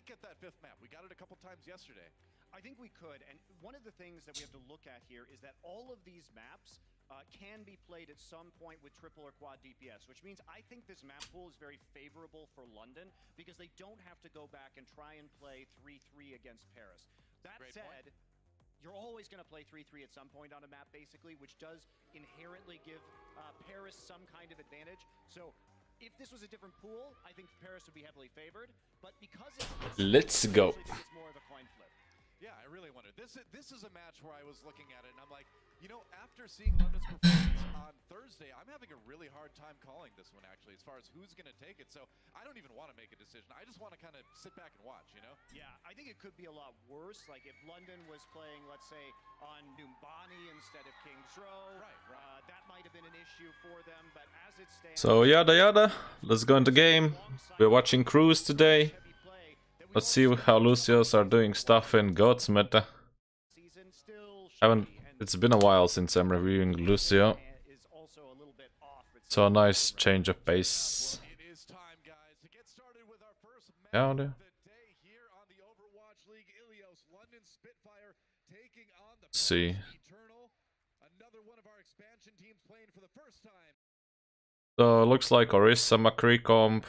might get that 5th map. We got it a couple times yesterday. I think we could, and one of the things that we have to look at here is that all of these maps can be played at some point with triple or quad DPS, which means I think this map pool is very favorable for London because they don't have to go back and try and play 3-3 against Paris. That said, you're always going to play 3-3 at some point on a map, basically, which does inherently give Paris some kind of advantage. So if this was a different pool, I think Paris would be heavily favored, but because Let's go. it's more of a coin flip. Yeah, I really wonder. This is a match where I was looking at it and I'm like, you know, after seeing London's performance on Thursday, I'm having a really hard time calling this one actually, as far as who's going to take it. So I don't even want to make a decision. I just want to kind of sit back and watch, you know? Yeah, I think it could be a lot worse. Like if London was playing, let's say, on Numbani instead of King's Row, that might have been an issue for them. But as it stands, So yada yada, let's go into game. We're watching Kruise today. Let's see how Lucios are doing stuff in Goats meta. It's been a while since I'm reviewing Lucio. So a nice change of pace. Yeah, Let's see. So it looks like Orisa Macri comp,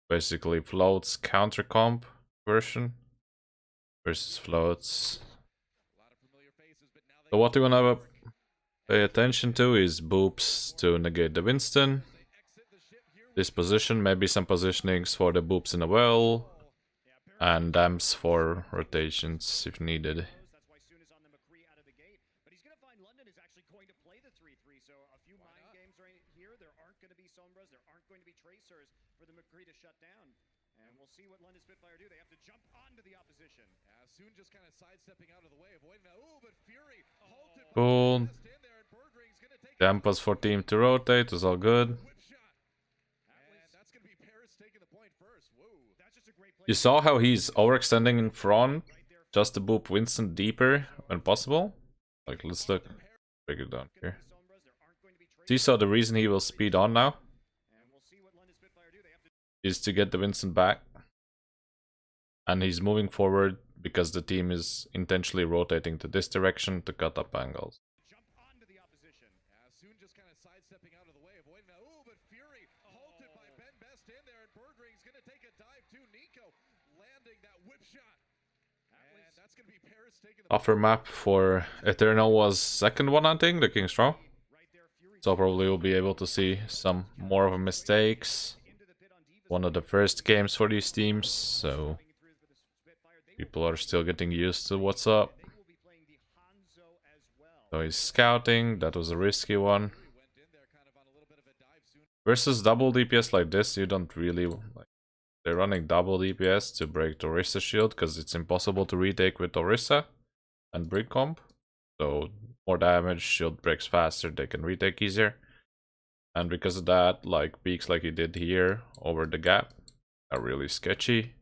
basically Float's counter comp version versus Float's. So what you wanna pay attention to is boops to negate the Winston. This position, maybe some positionings for the boops in the well, and damps for rotations if needed. For the McCree to shut down, and we'll see what London Spitfire do. They have to jump onto the opposition. Soon just kind of sidestepping out of the way, avoiding that. Ooh, but Fury halted. Cool. Dampers for team to rotate is all good. That's going to be Paris taking the point first. Whoa. That's just a great play. You saw how he's overextending in front just to boop Winston deeper when possible. Like, let's look, break it down here. So you saw the reason he will speed on now is to get the Winston back, and he's moving forward because the team is intentionally rotating to this direction to cut up angles. Jump onto the opposition. Soon just kind of sidestepping out of the way, avoiding that. Ooh, but Fury halted by Ben Best in there, and Birdring's going to take a dive to Nico, landing that whip shot. And that's going to be Paris taking the Offer map for Eternal was second one, I think, the King's Row. So probably we'll be able to see some more of mistakes. One of the first games for these teams, so people are still getting used to what's up. So he's scouting, that was a risky one. Versus double DPS like this, you don't really like. They're running double DPS to break the Orisa shield because it's impossible to retake with Orisa and Brig comp. So more damage, shield breaks faster, they can retake easier. And because of that, like peaks like he did here over the gap are really sketchy.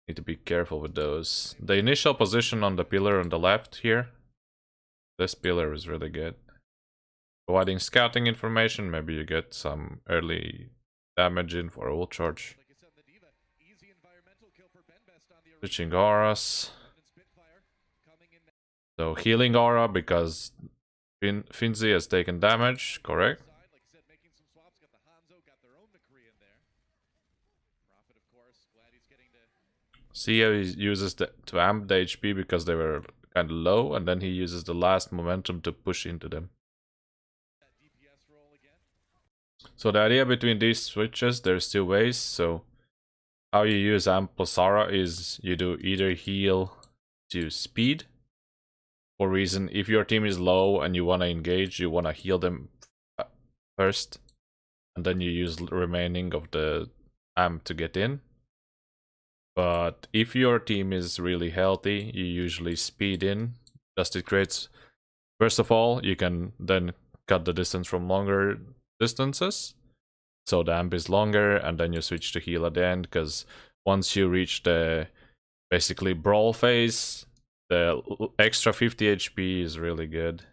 Need to be careful with those. The initial position on the pillar on the left here, this pillar is really good. Providing scouting information, maybe you get some early damage in for ult charge. Switching auras. So healing aura because Finzi has taken damage, correct? See how he uses to amp the HP because they were kind of low, and then he uses the last momentum to push into them. So the idea between these switches, there's two ways. So how you use amp plus aura is you do either heal to speed, for reason if your team is low and you want to engage, you want to heal them first, and then you use the remaining of the amp to get in. But if your team is really healthy, you usually speed in. Just it creates, first of all, you can then cut the distance from longer distances. So the amp is longer, and then you switch to heal at the end, because once you reach the basically brawl phase, the extra 50 HP is really good.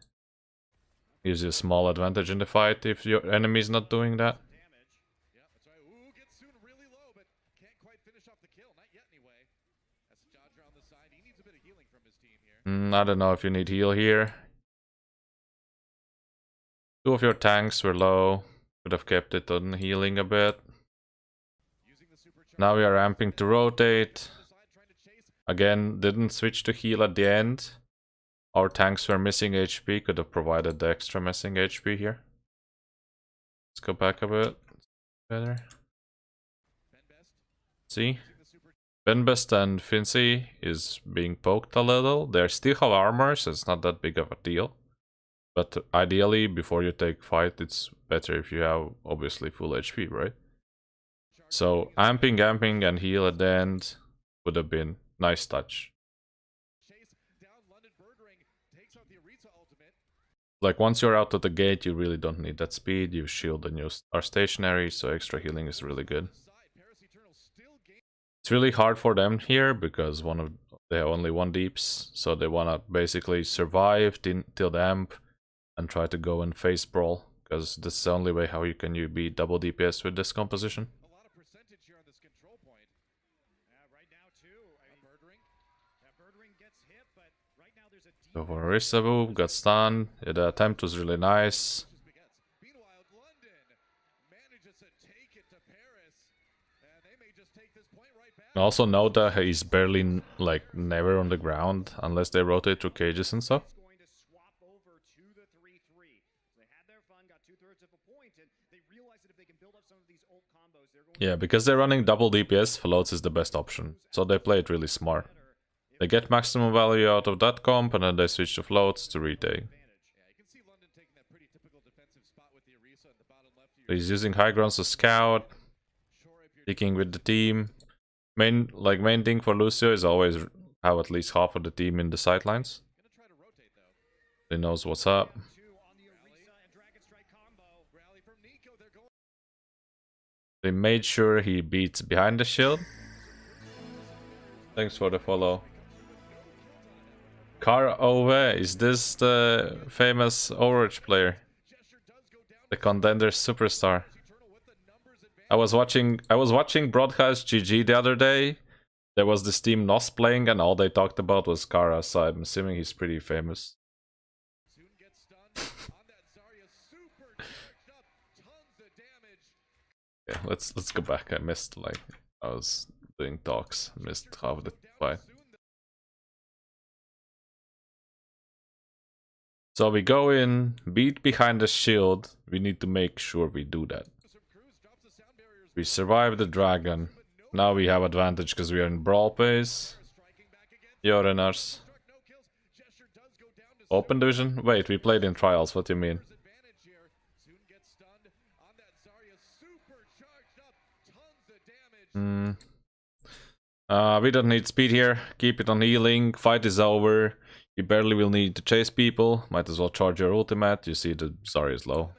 Gives you a small advantage in the fight if your enemy is not doing that. I don't know if you need heal here. Two of your tanks were low. Could have kept it on healing a bit. Now we are ramping to rotate. Again, didn't switch to heal at the end. Our tanks were missing HP. Could have provided the extra missing HP here. Let's go back a bit. Better. See? Benbest and Fincy is being poked a little. They still have armor, so it's not that big of a deal. But ideally, before you take fight, it's better if you have, obviously, full HP, right? So, amping, and heal at the end would have been nice touch. Like, once you're out of the gate, you really don't need that speed. You shield and you are stationary, so extra healing is really good. It's really hard for them here because they have only one deeps, so they wanna basically survive till the amp and try to go and face brawl, because this is the only way how you can beat double DPS with this composition. So for Risabu, got stunned. Yeah, the attempt was really nice. Also note that he's barely, like, never on the ground unless they rotate through cages and stuff. Yeah, because they're running double DPS, floats is the best option. So they play it really smart. They get maximum value out of that comp and then they switch to floats to retake. He's using high grounds to scout, picking with the team. Main thing for Lucio is always have at least half of the team in the sidelines. He knows what's up. They made sure he beats behind the shield. Thanks for the follow. Kara Ove, is this the famous Overwatch player? The contender superstar. I was watching Broadcast GG the other day. There was this team NOS playing and all they talked about was Kara, so I'm assuming he's pretty famous. Okay, let's go back. I missed, like, I was doing talks. Missed half the fight. So we go in, beat behind the shield. We need to make sure we do that. We survive the dragon. Now we have advantage because we are in brawl pace. Yorenars. Open division? Wait, we played in trials. What do you mean? We don't need speed here. Keep it on healing. Fight is over. You barely will need to chase people. Might as well charge your ultimate. You see the Zarya is low.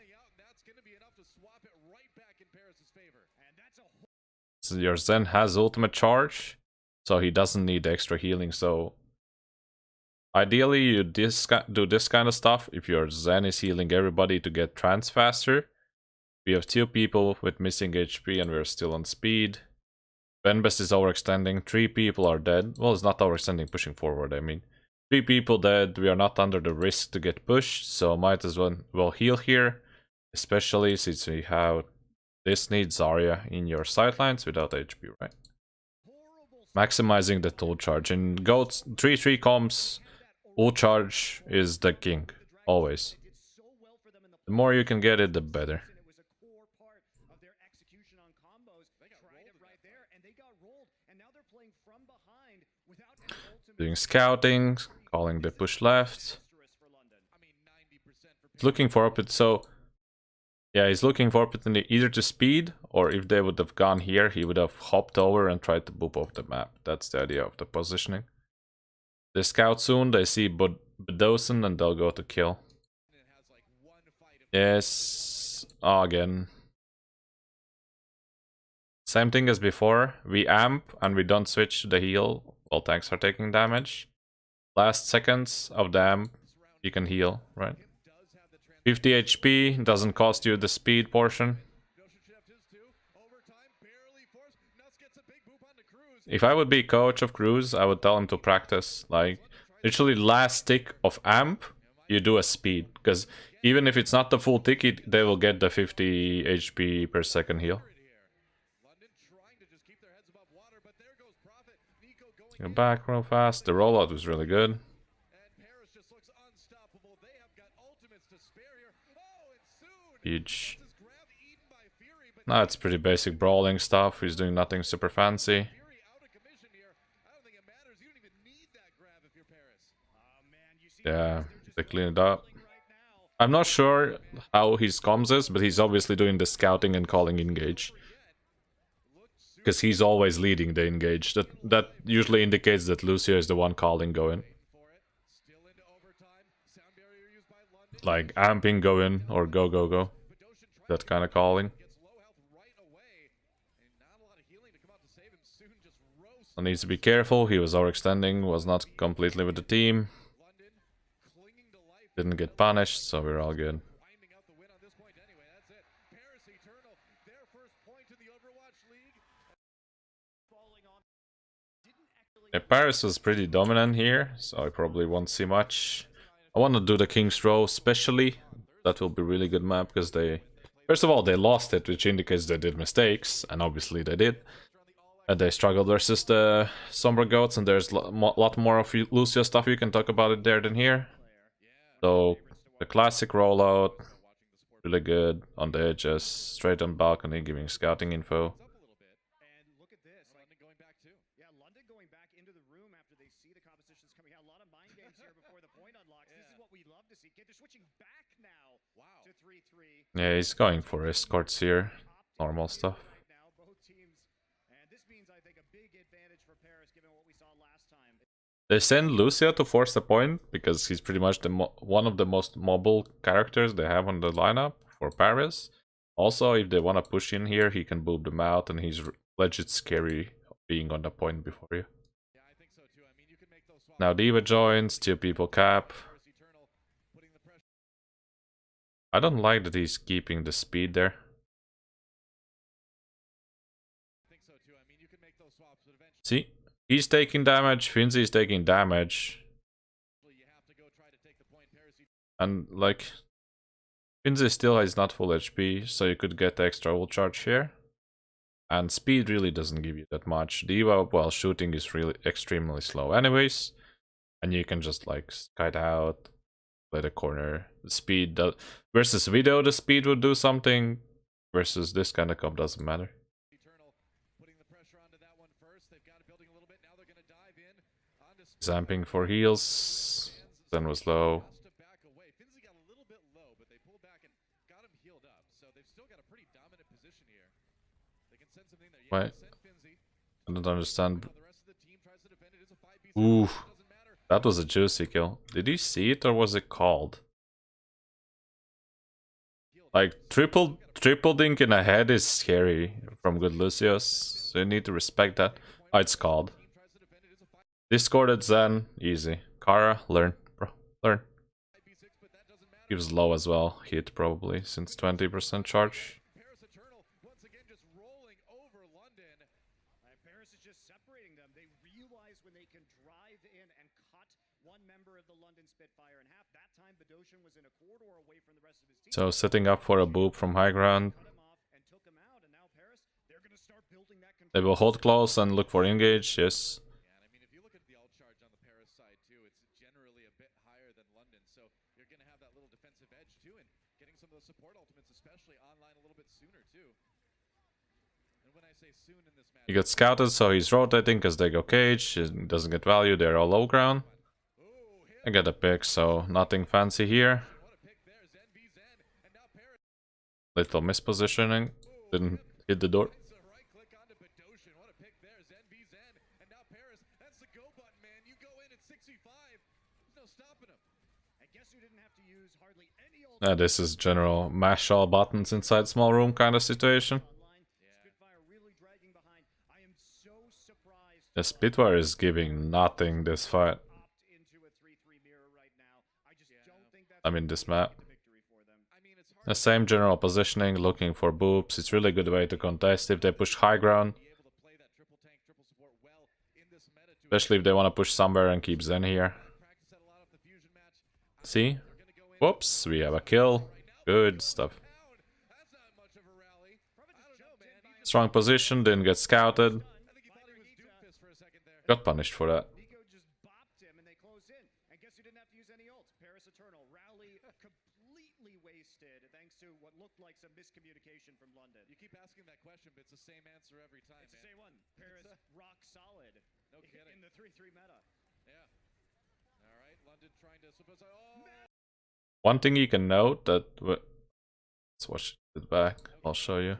So your Zen has ultimate charge, so he doesn't need extra healing. So ideally you do this kind of stuff if your Zen is healing everybody to get trans faster. We have 2 people with missing HP and we're still on speed. Benbest is overextending. 3 people are dead. Well, it's not overextending, pushing forward, I mean. 3 people dead. We are not under the risk to get pushed, so might as well heal here. Especially since we have this needs Zarya in your sidelines without HP, right? Maximizing the tool charge. In GOATs 3-3 comps, tool charge is the king. Always. The more you can get it, the better. Doing scouting, calling the push left. Looking for opportunity. So yeah, he's looking for opportunity either to speed, or if they would have gone here, he would have hopped over and tried to boop off the map. That's the idea of the positioning. They scout soon, they see Bedosen, and they'll go to kill. Yes, again. Same thing as before. We amp and we don't switch to the heal while tanks are taking damage. Last seconds of the amp, you can heal, right? 50 HP, doesn't cost you the speed portion. if I would be coach of Kruise, I would tell him to practice. Like, literally last tick of amp, you do a speed. Because even if it's not the full ticket, they will get the 50 HP per second heal. Go back real fast. The rollout was really good. Huge. No, it's pretty basic brawling stuff. He's doing nothing super fancy. Yeah, they clean it up. I'm not sure how his comms is, but he's obviously doing the scouting and calling engage. Because he's always leading the engage. That usually indicates that Lucio is the one calling go in. Like amping go in or go go go. That kind of calling. One needs to be careful. He was overextending, was not completely with the team. Didn't get punished, so we're all good. Yeah, Paris was pretty dominant here, so I probably won't see much. I want to do the King's Row especially. That will be really good map because they... First of all, they lost it, which indicates they did mistakes, and obviously they did. And they struggled versus the Sombra Goats, and there's a lot more of Lucio stuff you can talk about it there than here. So, the classic rollout, really good on the edges, straight on balcony, giving scouting info. Yeah, he's going for escorts here, normal stuff. They send Lucio to force the point because he's pretty much the one of the most mobile characters they have on the lineup for Paris. Also, if they want to push in here, he can boob them out, and he's legit scary being on the point before you. Now Diva joins, 2 people cap. I don't like that he's keeping the speed there. See? He's taking damage, Finzi is taking damage. And like, Finzi still has not full HP, so you could get the extra ult charge here. And speed really doesn't give you that much. Diva while shooting is really extremely slow anyways. And you can just like kite out, play the corner. The speed does versus Video, the speed would do something. Versus this kind of comp doesn't matter. Zamping for heals. Then was low. Wait. I don't understand. Ooh. That was a juicy kill. Did you see it or was it called? Like triple dink in a head is scary from good Lucios. So you need to respect that. Oh, it's called. Discorded Zen, easy. Kara, learn, bro, learn. He was low as well, hit probably, since 20% charge. Paris Eternal once again just rolling over London. Paris is just separating them. They realize when they can drive in and cut one member of the London Spitfire in half. That time Badoshan was in a corridor away from the rest of his team. So setting up for a boop from high ground. They will hold close and look for engage, yes. He got scouted, so he's rotating because they go cage. He doesn't get value, they're all low ground. I get a pick, so nothing fancy here. Little mispositioning. Didn't hit the door. This is general mash all buttons inside small room kind of situation. The Spitfire is giving nothing this fight. I mean this map. The same general positioning, looking for boops. It's really good way to contest if they push high ground. Especially if they want to push somewhere and keep Zen here. See? Whoops, we have a kill. Good stuff. Strong position, didn't get scouted. Got punished for that. Nico just bopped him and they close in. And guess who didn't have to use any ults? Paris Eternal. Rally completely wasted thanks to what looked like some miscommunication from London. You keep asking that question, but it's the same answer every time. It's the same one. Paris rock solid. No kidding. In the 3-3 meta. Yeah. All right, London trying to suppose. Oh! One thing you can note that let's watch it back. I'll show you.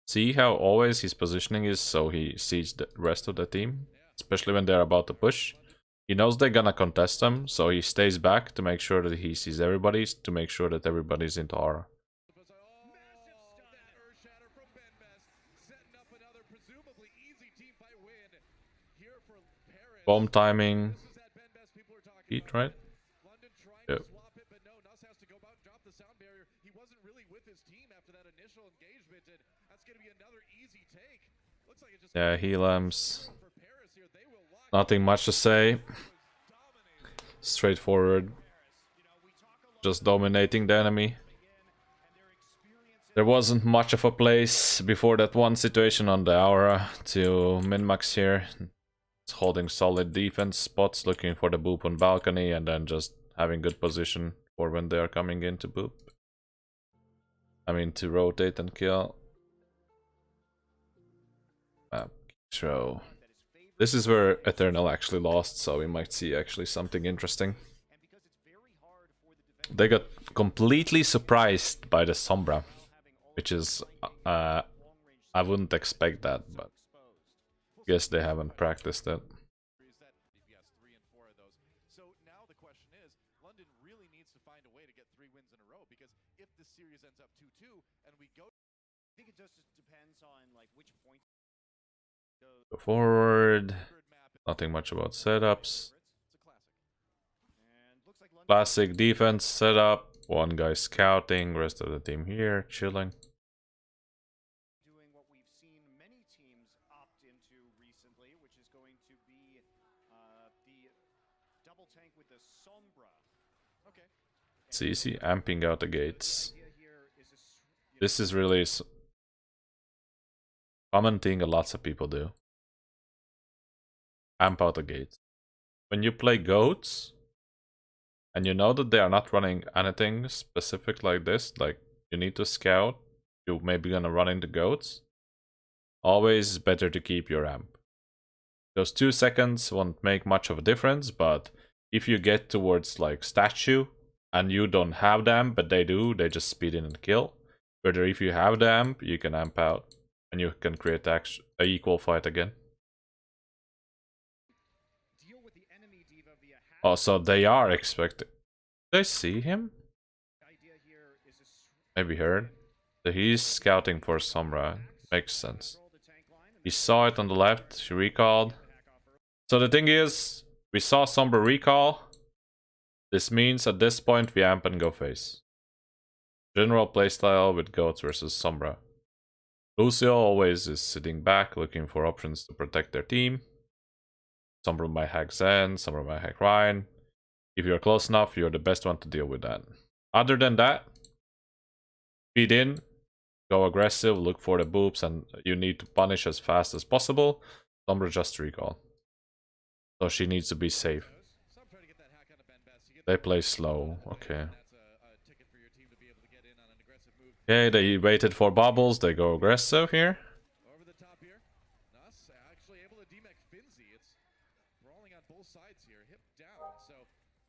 See how always his positioning is so he sees the rest of the team, especially when they're about to push. He knows they're gonna contest him, so he stays back to make sure that he sees everybody, to make sure that everybody's into aura. Bomb timing. Heat, right? Yep. He wasn't really with his team after that initial engagement, and that's going to be another easy take. Looks like it just Yeah, Helams. Nothing much to say. Straightforward. Just dominating the enemy. There wasn't much of a place before that one situation on the aura to min-max here. It's holding solid defense spots, looking for the boop on balcony, and then just having good position for when they are coming in to boop. I mean, to rotate and kill. So this is where Eternal actually lost, so we might see actually something interesting. They got completely surprised by the Sombra, which is I wouldn't expect that, but I guess they haven't practiced it. So now the question is, London really needs to find a way to get 3 wins in a row, because if this series ends up 2-2 and we go, I think it just depends on like which point. Go forward. Nothing much about setups. Classic defense setup. One guy scouting, rest of the team here, chilling. Doing what we've seen many teams opt into recently, which is going to be the double tank with the Sombra. Okay. It's easy, amping out the gates. This is really common thing lots of people do. Amp out the gates. When you play goats, and you know that they are not running anything specific like this, like you need to scout, you're maybe gonna run into goats, always better to keep your amp. Those 2 seconds won't make much of a difference, but if you get towards like statue, and you don't have the amp, but they do, they just speed in and kill. Whether if you have the amp, you can amp out, and you can create a equal fight again. Also, they are expecting. Did I see him? Maybe heard. So he's scouting for Sombra. Makes sense. He saw it on the left. She recalled. So the thing is, we saw Sombra recall. This means at this point we amp and go face. General playstyle with goats versus Sombra. Lucio always is sitting back, looking for options to protect their team. Sombra might hack Zen, Sombra might hack Ryan. If you're close enough, you're the best one to deal with that. Other than that, feed in, go aggressive, look for the boops, and you need to punish as fast as possible. Sombra just recall. So she needs to be safe. They play slow, okay. Okay, they waited for bubbles, they go aggressive here. over the top here. Nuss actually able to demech Finzi. It's brawling on both sides here, hip down. So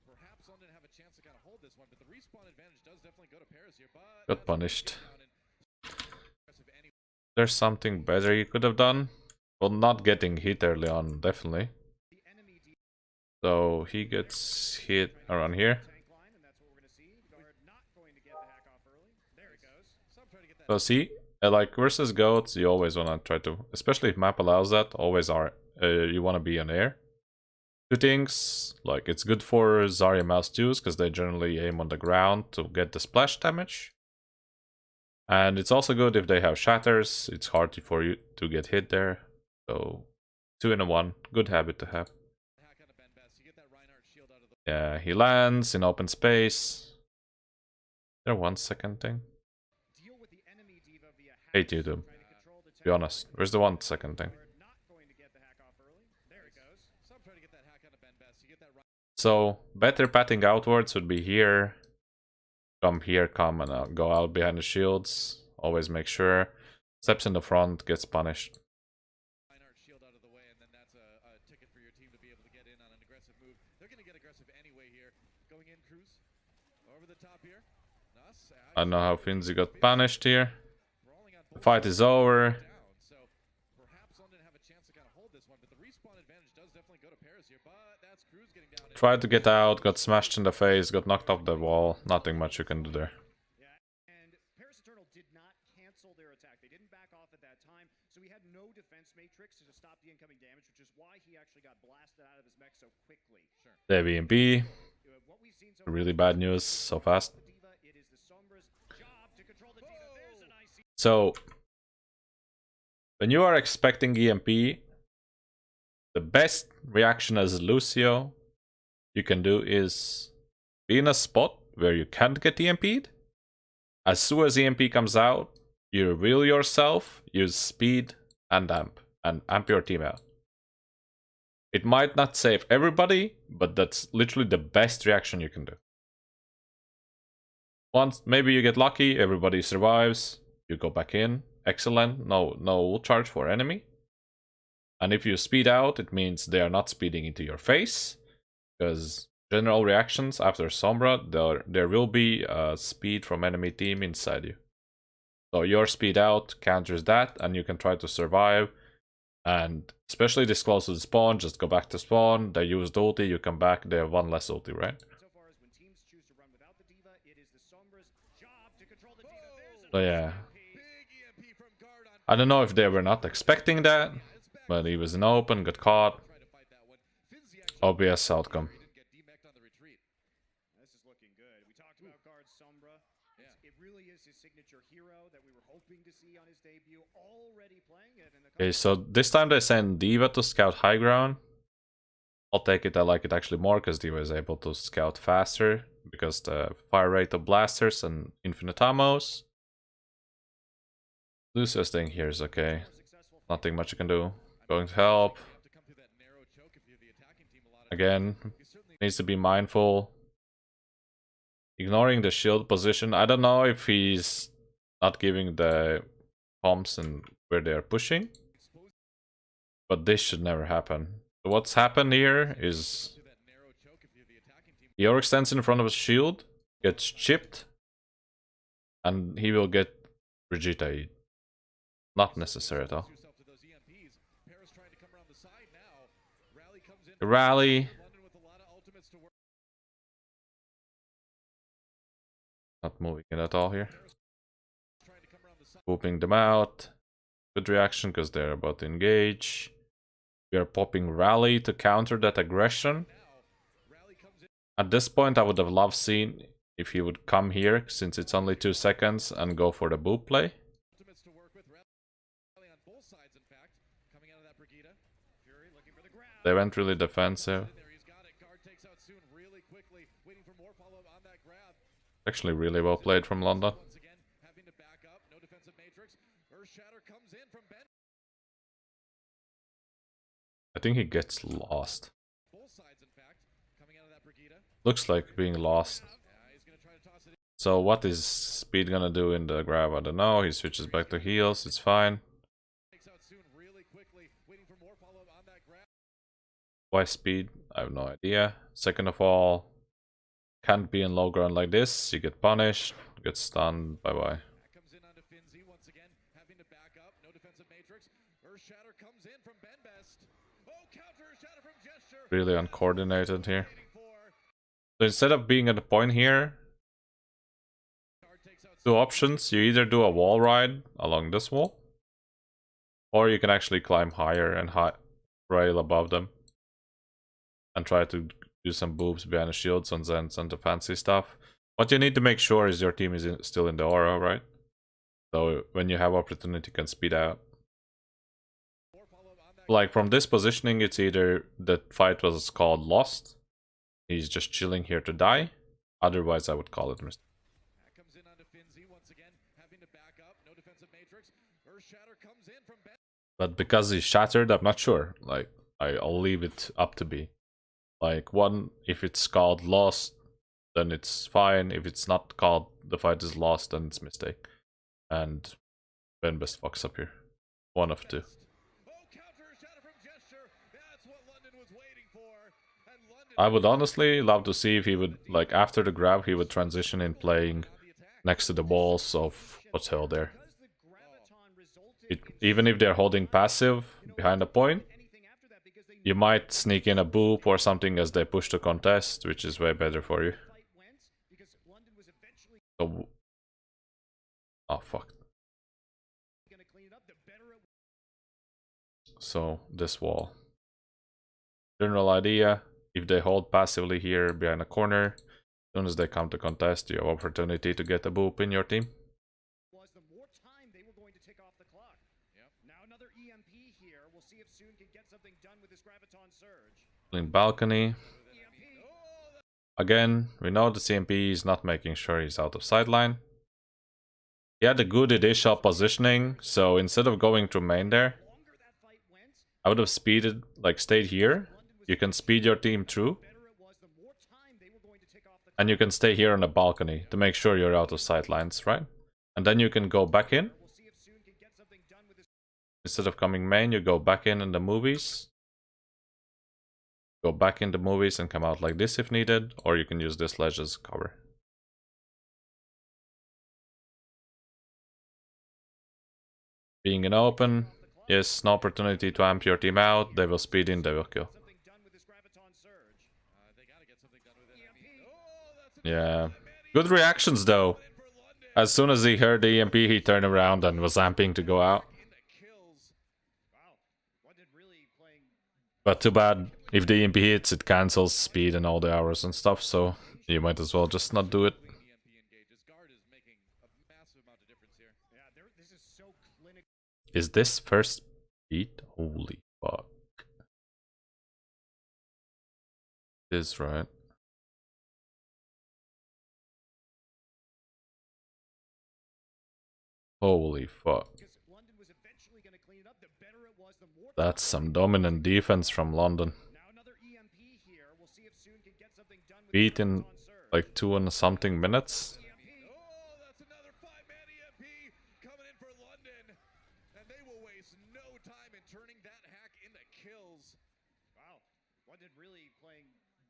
perhaps London have a chance to kind of hold this one, but the respawn advantage does definitely go to Paris here. But Got punished. There's something better you could have done. Well, not getting hit early on, definitely. So he gets hit around here. So see, like versus goats, you always wanna try to, especially if map allows that, always are you wanna be on air. 2 things, like it's good for Zarya mouse twos because they generally aim on the ground to get the splash damage. And it's also good if they have shatters, it's hard for you to get hit there. So 2 in a 1. Good habit to have. Yeah, he lands in open space. There 1 second thing. 8 YouTube. Be honest. Where's the 1 second thing? So, better patting outwards would be here. Come here, come and go out behind the shields. Always make sure. Steps in the front, gets punished. I don't know how Finzi got punished here. The fight is over. Tried to get out, got smashed in the face, got knocked off the wall. Nothing much you can do there. Yeah, and Paris Eternal did not cancel their attack. They didn't back off at that time, so he had no defense matrix to stop the incoming damage, which is why he actually got blasted out of his mech so quickly. The VMP. Really bad news so fast. So, when you are expecting EMP, the best reaction as Lucio you can do is be in a spot where you can't get EMP'd. As soon as EMP comes out, you reveal yourself, use speed and amp your team out. It might not save everybody, but that's literally the best reaction you can do. Once maybe you get lucky, everybody survives, you go back in, excellent, no charge for enemy. And if you speed out, it means they are not speeding into your face, because general reactions after Sombra, there will be speed from enemy team inside you. So your speed out counters that, and you can try to survive. And especially this close to the spawn, just go back to spawn, they use the ulti, you come back, they have 1 less ulti, right? So yeah. I don't know if they were not expecting that, but he was in open, got caught. Obvious outcome. This is looking good. We talked about guard Sombra. It really is his signature hero that we were hoping to see on his debut. Already playing it in the. Okay, so this time they send D.Va to scout high ground. I'll take it, I like it actually more because D.Va is able to scout faster because the fire rate of blasters and infinite ammos. Lucius thing here is okay. Nothing much you can do. Going to help. Again, needs to be mindful. Ignoring the shield position. I don't know if he's not giving the pumps and where they are pushing. But this should never happen. So what's happened here is the Yorick stands in front of his shield, gets chipped, and he will get Brigitte. Not necessary at all. The rally. Not moving it at all here. Whooping them out. Good reaction because they're about to engage. We are popping rally to counter that aggression. At this point I would have loved seeing if he would come here since it's only 2 seconds and go for the boop play. They went really defensive. Actually really well played from London. I think he gets lost. Looks like being lost. So what is Speed gonna do in the grab? I don't know. He switches back to heals. It's fine. Why Speed? I have no idea. Second of all, can't be in low ground like this. You get punished, get stunned. Bye bye. Really uncoordinated here. So instead of being at the point here, 2 options. You either do a wall ride along this wall, or you can actually climb higher and rail above them and try to do some boobs behind the shields and then some fancy stuff. What you need to make sure is your team is still in the aura, right? So when you have opportunity, you can speed out. Like from this positioning, it's either the fight was called lost, he's just chilling here to die. Otherwise, I would call it mistake. Comes in onto Finzi once again, having to back up. No defensive matrix. Earthshatter comes in from Ben. But because he's shattered, I'm not sure. Like, I'll leave it up to be. Like, one, if it's called lost, then it's fine. If it's not called the fight is lost, then it's mistake. And Ben best fucks up here. One of two. I would honestly love to see if he would, like, after the grab, he would transition in playing next to the walls of hotel there. Even if they're holding passive behind a point, you might sneak in a boop or something as they push the contest, which is way better for you. So, oh fuck. So this wall. General idea, if they hold passively here behind a corner, as soon as they come to contest, you have opportunity to get a boop in your team. The more time they were going to tick off the clock. Yep. Now another EMP here. We'll see if Soon can get something done with this graviton surge. In balcony. Again, we know the CMP is not making sure he's out of sideline. He had a good initial positioning, so instead of going to main there, I would have speeded, like stayed here. You can speed your team through. And you can stay here on the balcony to make sure you're out of sidelines, right? And then you can go back in. Instead of coming main, you go back in the movies. Go back in the movies and come out like this if needed, or you can use this ledge as cover. Being in open, yes, no opportunity to amp your team out, they will speed in, they will kill. Yeah, good reactions though. As soon as he heard the EMP, he turned around and was amping to go out. But too bad, if the EMP hits, it cancels speed and all the hours and stuff, so you might as well just not do it. Is this first beat? Holy fuck. It is, right? Holy fuck. That's some dominant defense from London. Beat in like 2 and something minutes.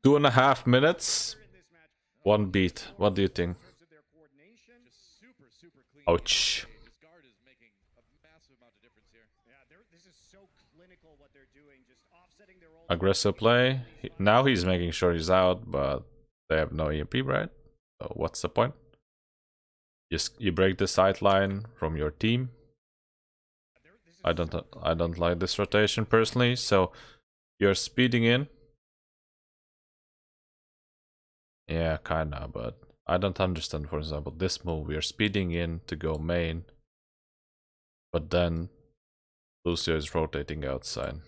Two and a half minutes. One beat. What do you think? Ouch. Aggressive play. Now he's making sure he's out, but they have no EMP, right? So what's the point? You break the sideline from your team. I don't like this rotation personally, so you're speeding in. Yeah, kinda, but I don't understand, for example, this move. We are speeding in to go main, but then Lucio is rotating outside.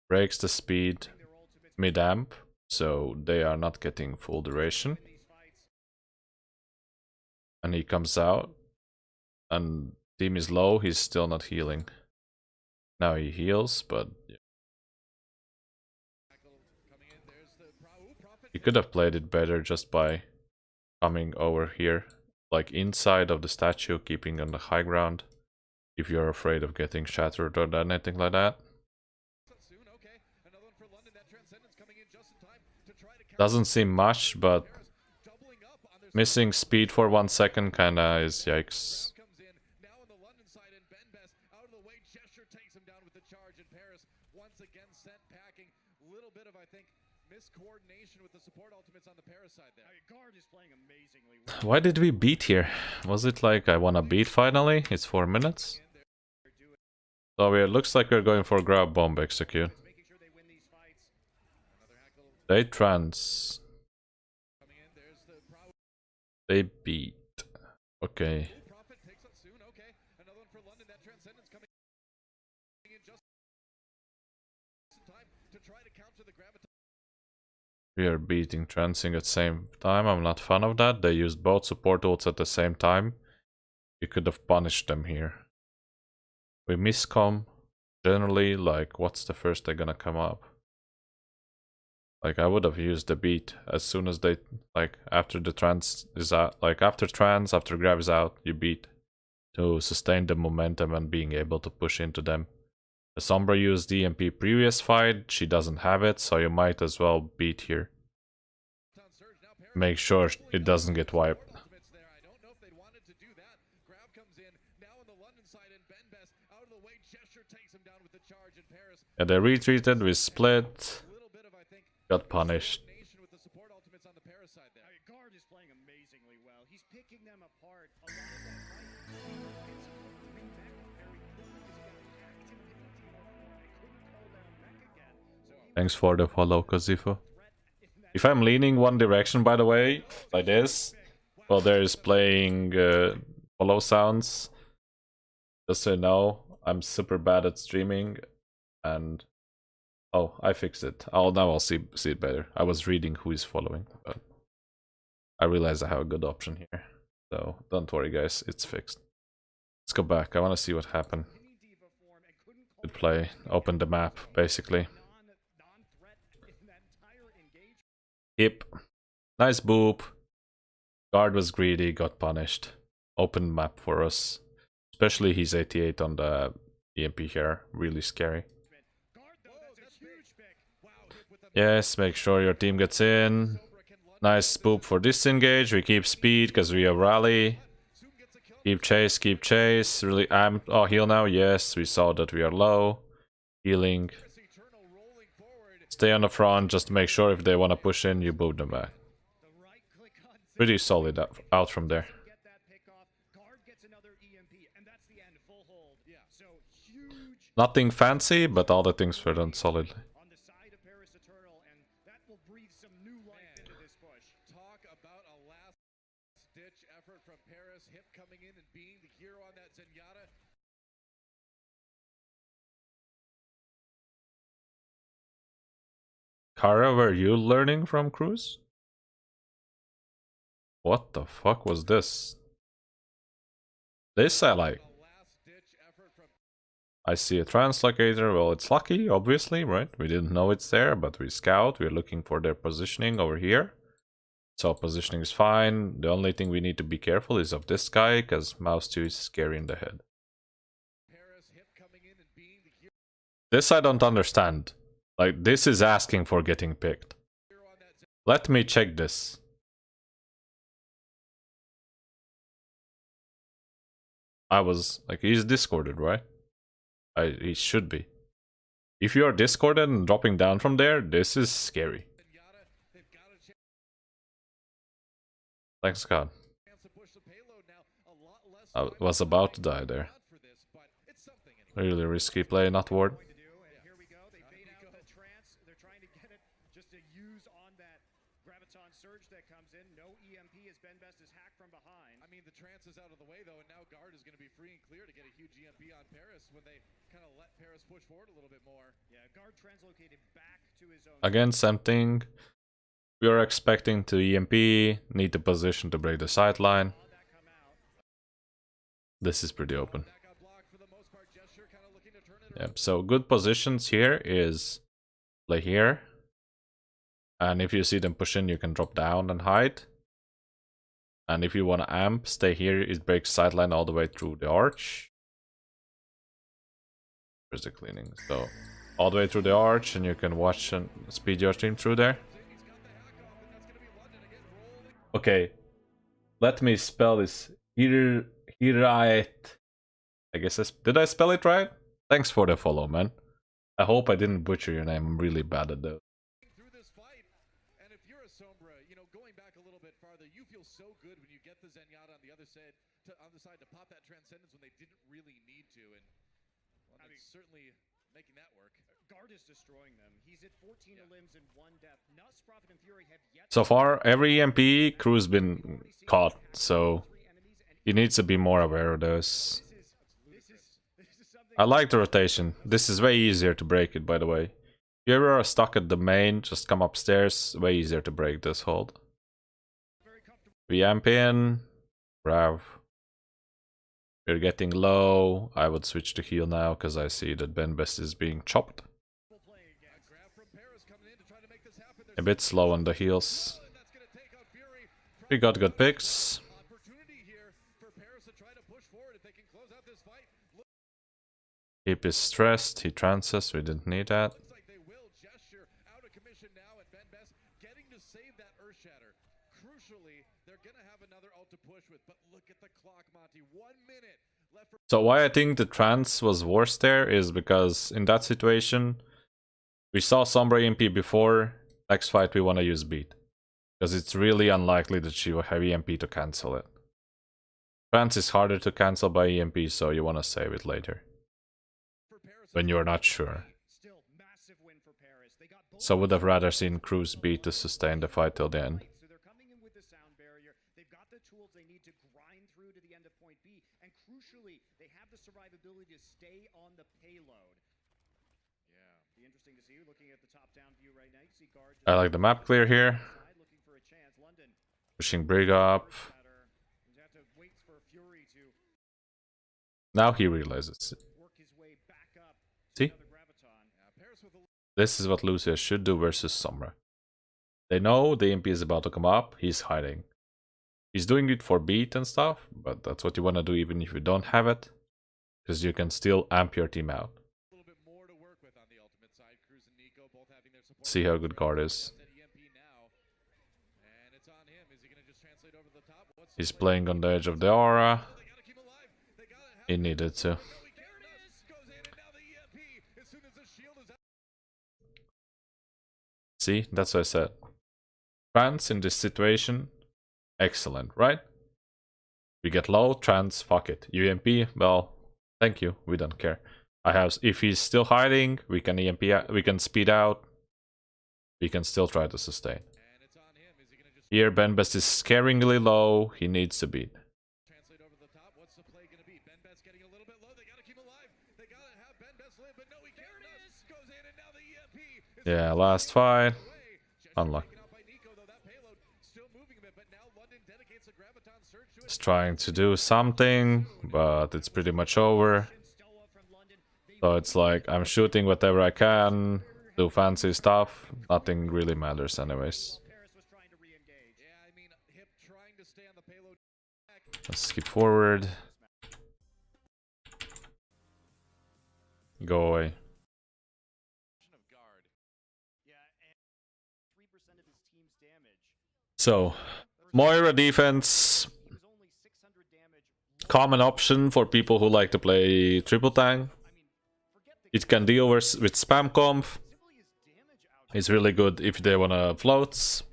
Breaks the speed mid-amp, so they are not getting full duration. And he comes out, and team is low, he's still not healing. Now he heals, but yeah. He could have played it better just by coming over here, like inside of the statue, keeping on the high ground, if you're afraid of getting shattered or anything like that. Doesn't seem much, but missing speed for 1 second kinda is yikes. Why did we beat here? Was it like I wanna beat finally? It's 4 minutes. So it looks like we're going for grab bomb execute. They trans. They beat. Okay. to try to counter the graviton. We are beating Transing at the same time. I'm not fan of that. They used both support ults at the same time. You could have punished them here. We miscom. Generally, like, what's the first they're gonna come up? Like, I would have used the beat as soon as they, like, after the trans is out. Like, after grav is out, you beat to sustain the momentum and being able to push into them. The Sombra used EMP previous fight, she doesn't have it, so you might as well beat here. Make sure it doesn't get wiped. Yeah, they retreated, we split, got punished. Guard is playing amazingly well. He's picking them apart. A lot of that fight is coming back very quickly because he got hacked and couldn't call down mech again. So Thanks for the follow, Kazifu. If I'm leaning one direction, by the way, like this, while there's playing follow sounds, just so you know, I'm super bad at streaming, and oh, I fixed it. Now I'll see it better. I was reading who is following, but I realized I have a good option here. So don't worry, guys, it's fixed. Let's go back. I want to see what happened. Good play. Open the map, basically. Hip. Nice boop. Guard was greedy, got punished. Open map for us. Especially his 88 on the EMP here. Really scary. Yes, make sure your team gets in. Nice boop for disengage. We keep speed because we have rally. Keep chase. Really amp. Oh, heal now. Yes, we saw that we are low. Healing. Stay on the front, just to make sure if they want to push in, you boot them back. Pretty solid out from there. Nothing fancy, but all the things were done solidly. on the side of Paris Eternal, and that will breathe some new life into this push. Talk about a last-ditch effort from Paris. Hip coming in and being the hero on that Zenyatta. Kara, were you learning from Kruise? What the fuck was this? This I like. I see a translocator. Well, it's lucky, obviously, right? We didn't know it's there, but we scout. We're looking for their positioning over here. So positioning is fine. The only thing we need to be careful is of this guy, because Mouse 2 is scary in the head. This I don't understand. Like, this is asking for getting picked. Let me check this. I was like, he's discorded, right? He should be. If you are discorded and dropping down from there, this is scary. Thanks God. I was about to die there. Really risky play, not ward. Surge that comes in, no EMP as Ben Best is hacked from behind. I mean, the trance is out of the way though, and now Guard is going to be free and clear to get a huge EMP on Paris when they kind of let Paris push forward a little bit more. Yeah, Guard translocated back to his own. Again, same thing. We are expecting to EMP, need the position to break the sideline. This is pretty open. Yep, so good positions here is play here. And if you see them push in, you can drop down and hide. And if you want to amp, stay here. It breaks sideline all the way through the arch. Where's the cleaning? So, all the way through the arch, and you can watch and speed your stream through there. Okay. Let me spell this. Hiraet. I guess did I spell it right? Thanks for the follow, man. I hope I didn't butcher your name. I'm really bad at those. You feel so good when you get the Zenyatta on the other side to pop that transcendence when they didn't really need to, and well, I mean, certainly making that work. Guard is destroying them. He's at 14 limbs in one death. Nuss, Prophet, and Fury have yet. So far, every EMP crew's been caught, so he needs to be more aware of those. I like the rotation. This is way easier to break it, by the way. you ever are stuck at the main, just come upstairs. Way easier to break this hold. We amp in. Grav. We're getting low. I would switch to heal now because I see that Ben Best is being chopped. A bit slow on the heals. We got good picks. Keep is stressed. He trances. We didn't need that. So why I think the trance was worse there is because in that situation we saw Sombra EMP before. Next fight we want to use beat. Because it's really unlikely that she will have EMP to cancel it. Trance is harder to cancel by EMP, so you want to save it later. When you're not sure. So would have rather seen Kruise beat to sustain the fight till the end. I like the map clear here. Pushing Brig up. Now he realizes it. See? This is what Lucius should do versus Sombra. They know the EMP is about to come up, he's hiding. He's doing it for beat and stuff, but that's what you want to do even if you don't have it. Because you can still amp your team out. See how good guard is. He's playing on the edge of the aura. He needed to. See, that's what I said. Trance in this situation, excellent, right? We get low, trance, fuck it. UMP, well, thank you, we don't care. I have, if he's still hiding, we can EMP, we can speed out. We can still try to sustain. Here, Ben Best is scaringly low. He needs to beat. Yeah, last fight. Unluck. He's trying to do something, but it's pretty much over. So it's like, I'm shooting whatever I can. Do fancy stuff, nothing really matters anyways. Let's skip forward. Go away. So, Moira defense. Common option for people who like to play triple tank. It can deal with spam comp. It's really good if they wanna floats.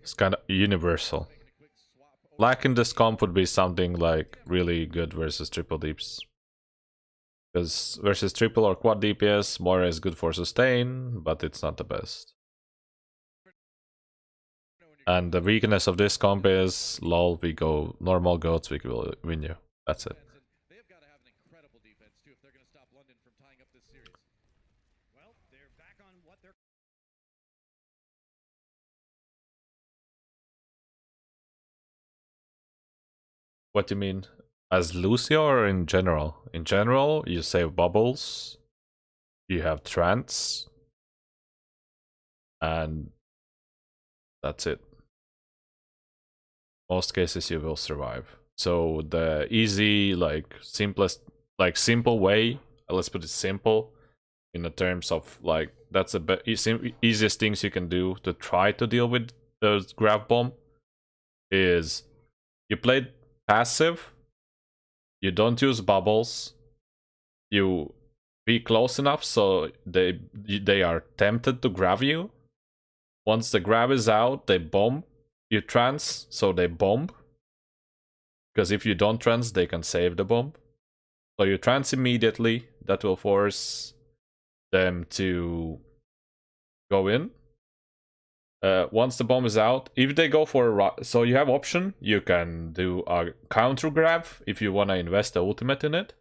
It's kind of universal. Lacking this comp would be something like really good versus triple deeps. Because versus triple or quad DPS, Moira is good for sustain, but it's not the best. And the weakness of this comp is, lol, we go normal goats, we will win you. That's it. What do you mean? As Lucio or in general? In general, you save bubbles, you have trance, and that's it. Most cases you will survive. So the easy, like simplest, like simple way, let's put it simple, in the terms of like, that's the easiest things you can do to try to deal with the grab bomb, is you play passive, you don't use bubbles, you be close enough so they are tempted to grab you. Once the grab is out, they bomb. You trance, so they bomb. Because if you don't trance, they can save the bomb. So you trance immediately, that will force them to go in. Once the bomb is out, if they go for a so you have option, you can do a counter grab if you want to invest the ultimate in it.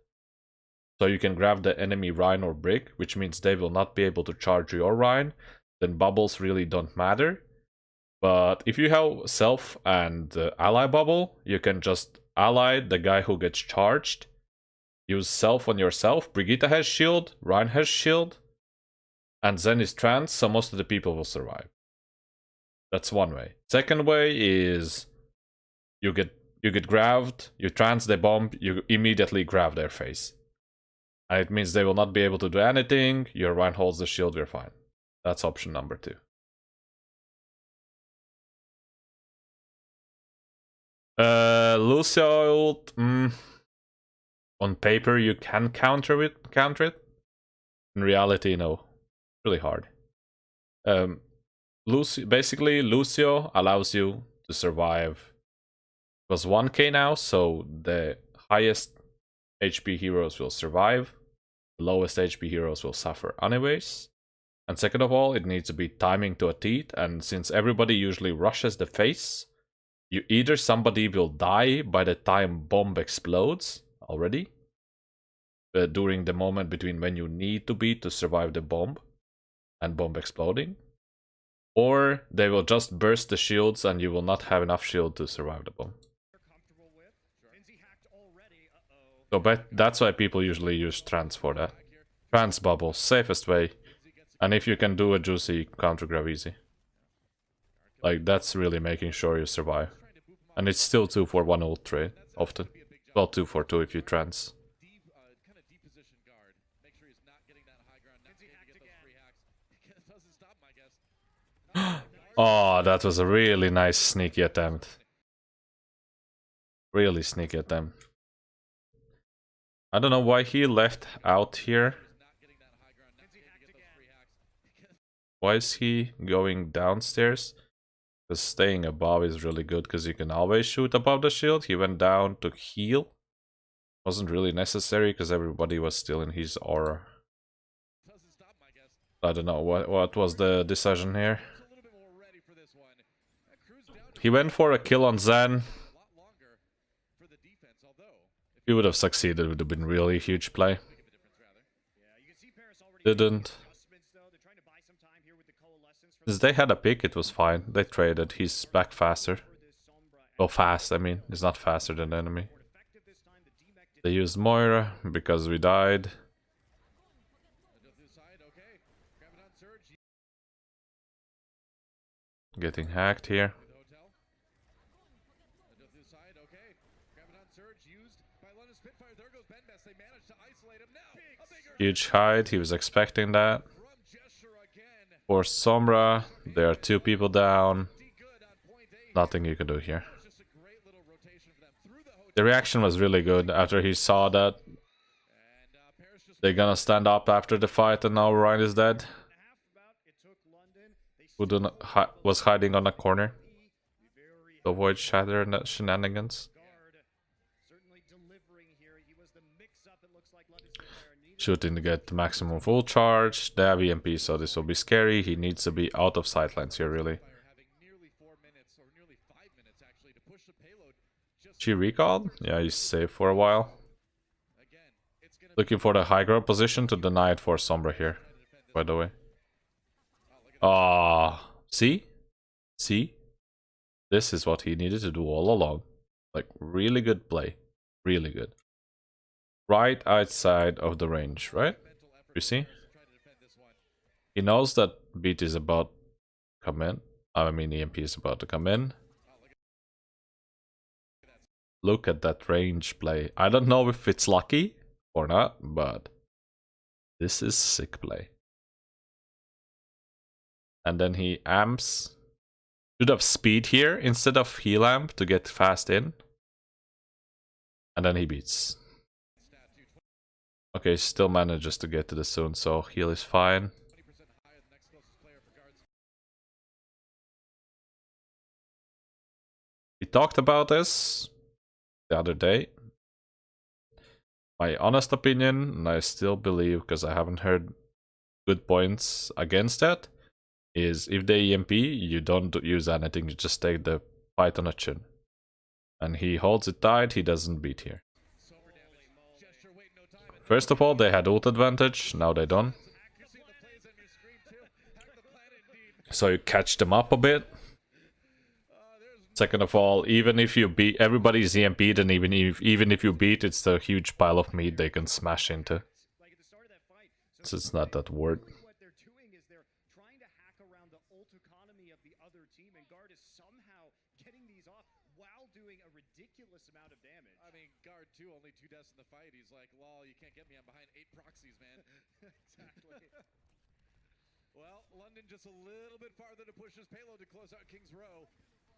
So you can grab the enemy Rhine or Brick, which means they will not be able to charge your Rhine. Then bubbles really don't matter. But if you have self and ally bubble, you can just ally the guy who gets charged. Use self on yourself. Brigitte has shield, Rhine has shield, and Zen is trans, so most of the people will survive. That's one way. Second way is you get grabbed, you trans the bomb, you immediately grab their face. And it means they will not be able to do anything, your Rhine holds the shield, you're fine. That's option number 2. Lucio ult, on paper you can counter it. In reality, no. Really hard. Basically, Lucio allows you to survive. It was 1k now, so the highest HP heroes will survive. The lowest HP heroes will suffer anyways. And second of all, it needs to be timing to a teeth, and since everybody usually rushes the face, either somebody will die by the time bomb explodes already, during the moment between when you need to be to survive the bomb and bomb exploding, or they will just burst the shields and you will not have enough shield to survive the bomb. So that's why people usually use trans for that. Trans bubble, safest way. And if you can do a juicy counter grab easy. Like, that's really making sure you survive. And it's still 2 for 1 ult trade, often. Well, 2 for 2 if you trans. Oh, that was a really nice sneaky attempt. Really sneaky attempt. I don't know why he left out here. Why is he going downstairs? Because staying above is really good because you can always shoot above the shield. He went down to heal. Wasn't really necessary because everybody was still in his aura. I don't know what was the decision here. He went for a kill on Zen. If he would have succeeded, it would have been really huge play. Didn't. Since they had a pick, it was fine. They traded. He's back faster. Well, fast, I mean. He's not faster than the enemy. They used Moira because we died. Getting hacked here. Huge hide, he was expecting that. For Sombra, there are 2 people down. Nothing you can do here. The reaction was really good after he saw that they're gonna stand up after the fight and now Ryan is dead. Who was hiding on a corner to avoid shatter and shenanigans. Shooting to get the maximum full charge. They have EMP, so this will be scary. He needs to be out of sightlines here, really. She recalled? Yeah, he's safe for a while. Looking for the high ground position to deny it for Sombra here, by the way. Ah, see? See? This is what he needed to do all along. Like, really good play. Really good. Right outside of the range, right? You see? He knows that beat is about to come in. I mean, EMP is about to come in. Look at that range play. I don't know if it's lucky or not, but this is sick play. And then he amps. Should have speed here instead of heal amp to get fast in. And then he beats. Okay, still manages to get to the zone, so heal is fine. We talked about this the other day. My honest opinion, and I still believe, because I haven't heard good points against that, is if they EMP, you don't use anything, you just take the fight on a chin. And he holds it tight, he doesn't beat here. First of all, they had ult advantage, now they don't. So you catch them up a bit. Second of all, even if you beat everybody's EMP'd, and even if you beat, it's a huge pile of meat they can smash into. So it's not that worth. What they're doing is they're trying to hack around the ult economy of the other team, and Guard is somehow getting these off while doing a ridiculous amount of damage. I mean, Guard 2, only 2 deaths in the fight. He's like, lol, you can't get me. I'm behind 8 proxies, man. Exactly. Well, London just a little bit farther to push his payload to close out King's Row.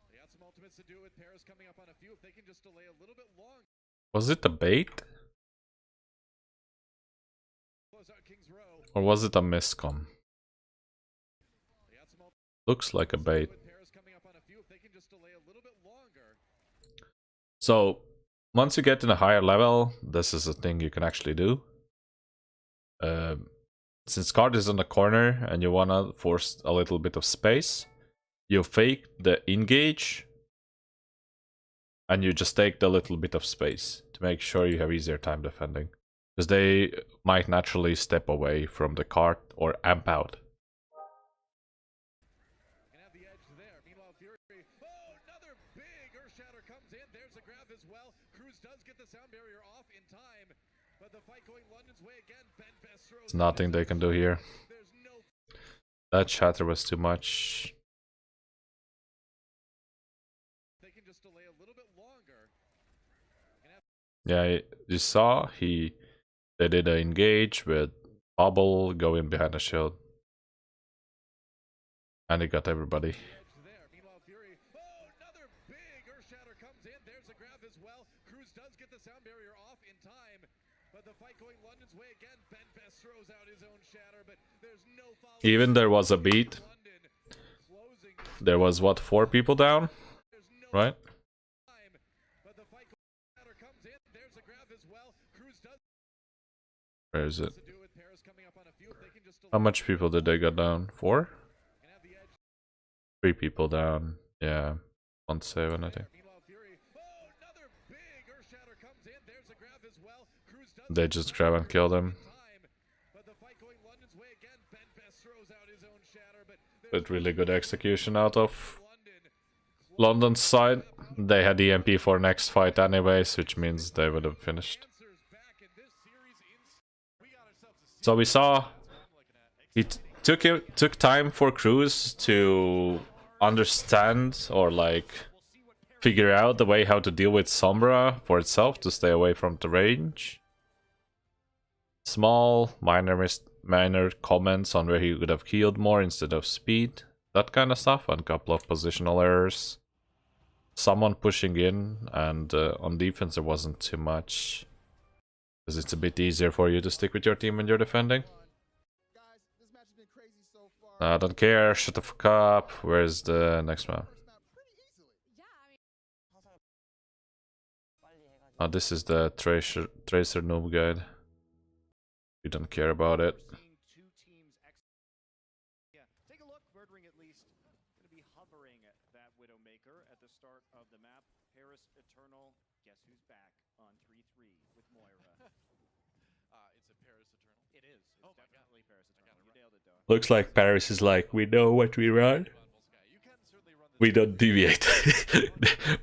They got some ultimates to do with Paris coming up on a few. If they can just delay a little bit long. Was it a bait? Close out King's Row. Or was it a miscom? They got some Looks like a bait. with Paris coming up on a few. If they can just delay a little bit longer. So, once you get in a higher level, this is a thing you can actually do. Since card is in the corner and you wanna force a little bit of space, you fake the engage and you just take the little bit of space to make sure you have easier time defending. Because they might naturally step away from the cart or amp out. Can have the edge there. Meanwhile, Fury. Oh, another big Earthshatter comes in. There's a grab as well. Cruz does get the sound barrier off in time. But the fight going London's way again. Ben Best throws. There's nothing they can do here. There's no. That shatter was too much. They can just delay a little bit longer. Yeah, you saw they did an engage with bubble, go in behind the shield. And he got everybody. There. Meanwhile, Fury. Oh, another big Earthshatter comes in. There's a grab as well. Cruz does get the sound barrier off in time. But the fight going London's way again. Ben Best throws out his own shatter, but there's no follow. Even there was a beat. London closing There was what, 4 people down? there's no Right? time. But the fight going Shatter comes in. There's a grab as well. Cruz does Where is it? to do with Paris coming up on a few. If they can just How much people did they get down? 4? can have the edge. 3 people down. Yeah. 1-7, I think. Meanwhile, Fury. Oh, another big Earthshatter comes in. There's a grab as well. Cruz does They just grab and kill them. time. But the fight going London's way again. Ben Best throws out his own shatter, but But really good execution out of London London's side. They had EMP for next fight anyways, which means they would have finished. answers back in this series. We got ourselves a So we saw series it took time for Cruz to understand or like figure out the way how to deal with Sombra for itself to stay away from the range. Small minor comments on where he could have healed more instead of speed, that kind of stuff, and a couple of positional errors. Someone pushing in, and on defense there wasn't too much, because it's a bit easier for you to stick with your team when you're defending. I don't care, shut the fuck up. Where's the next one? Oh, this is the Tracer noob guide. We don't care about it. Seeing 2 teams yeah, take a look. Murdering at least going to be hovering that Widowmaker at the start of the map. Paris Eternal. Guess who's back on 3-3 with Moira? it's a Paris Eternal. It is. It's Oh my definitely Paris Eternal. You nailed it, though. Looks like Paris is like, we know what we run. You can certainly run this We don't deviate.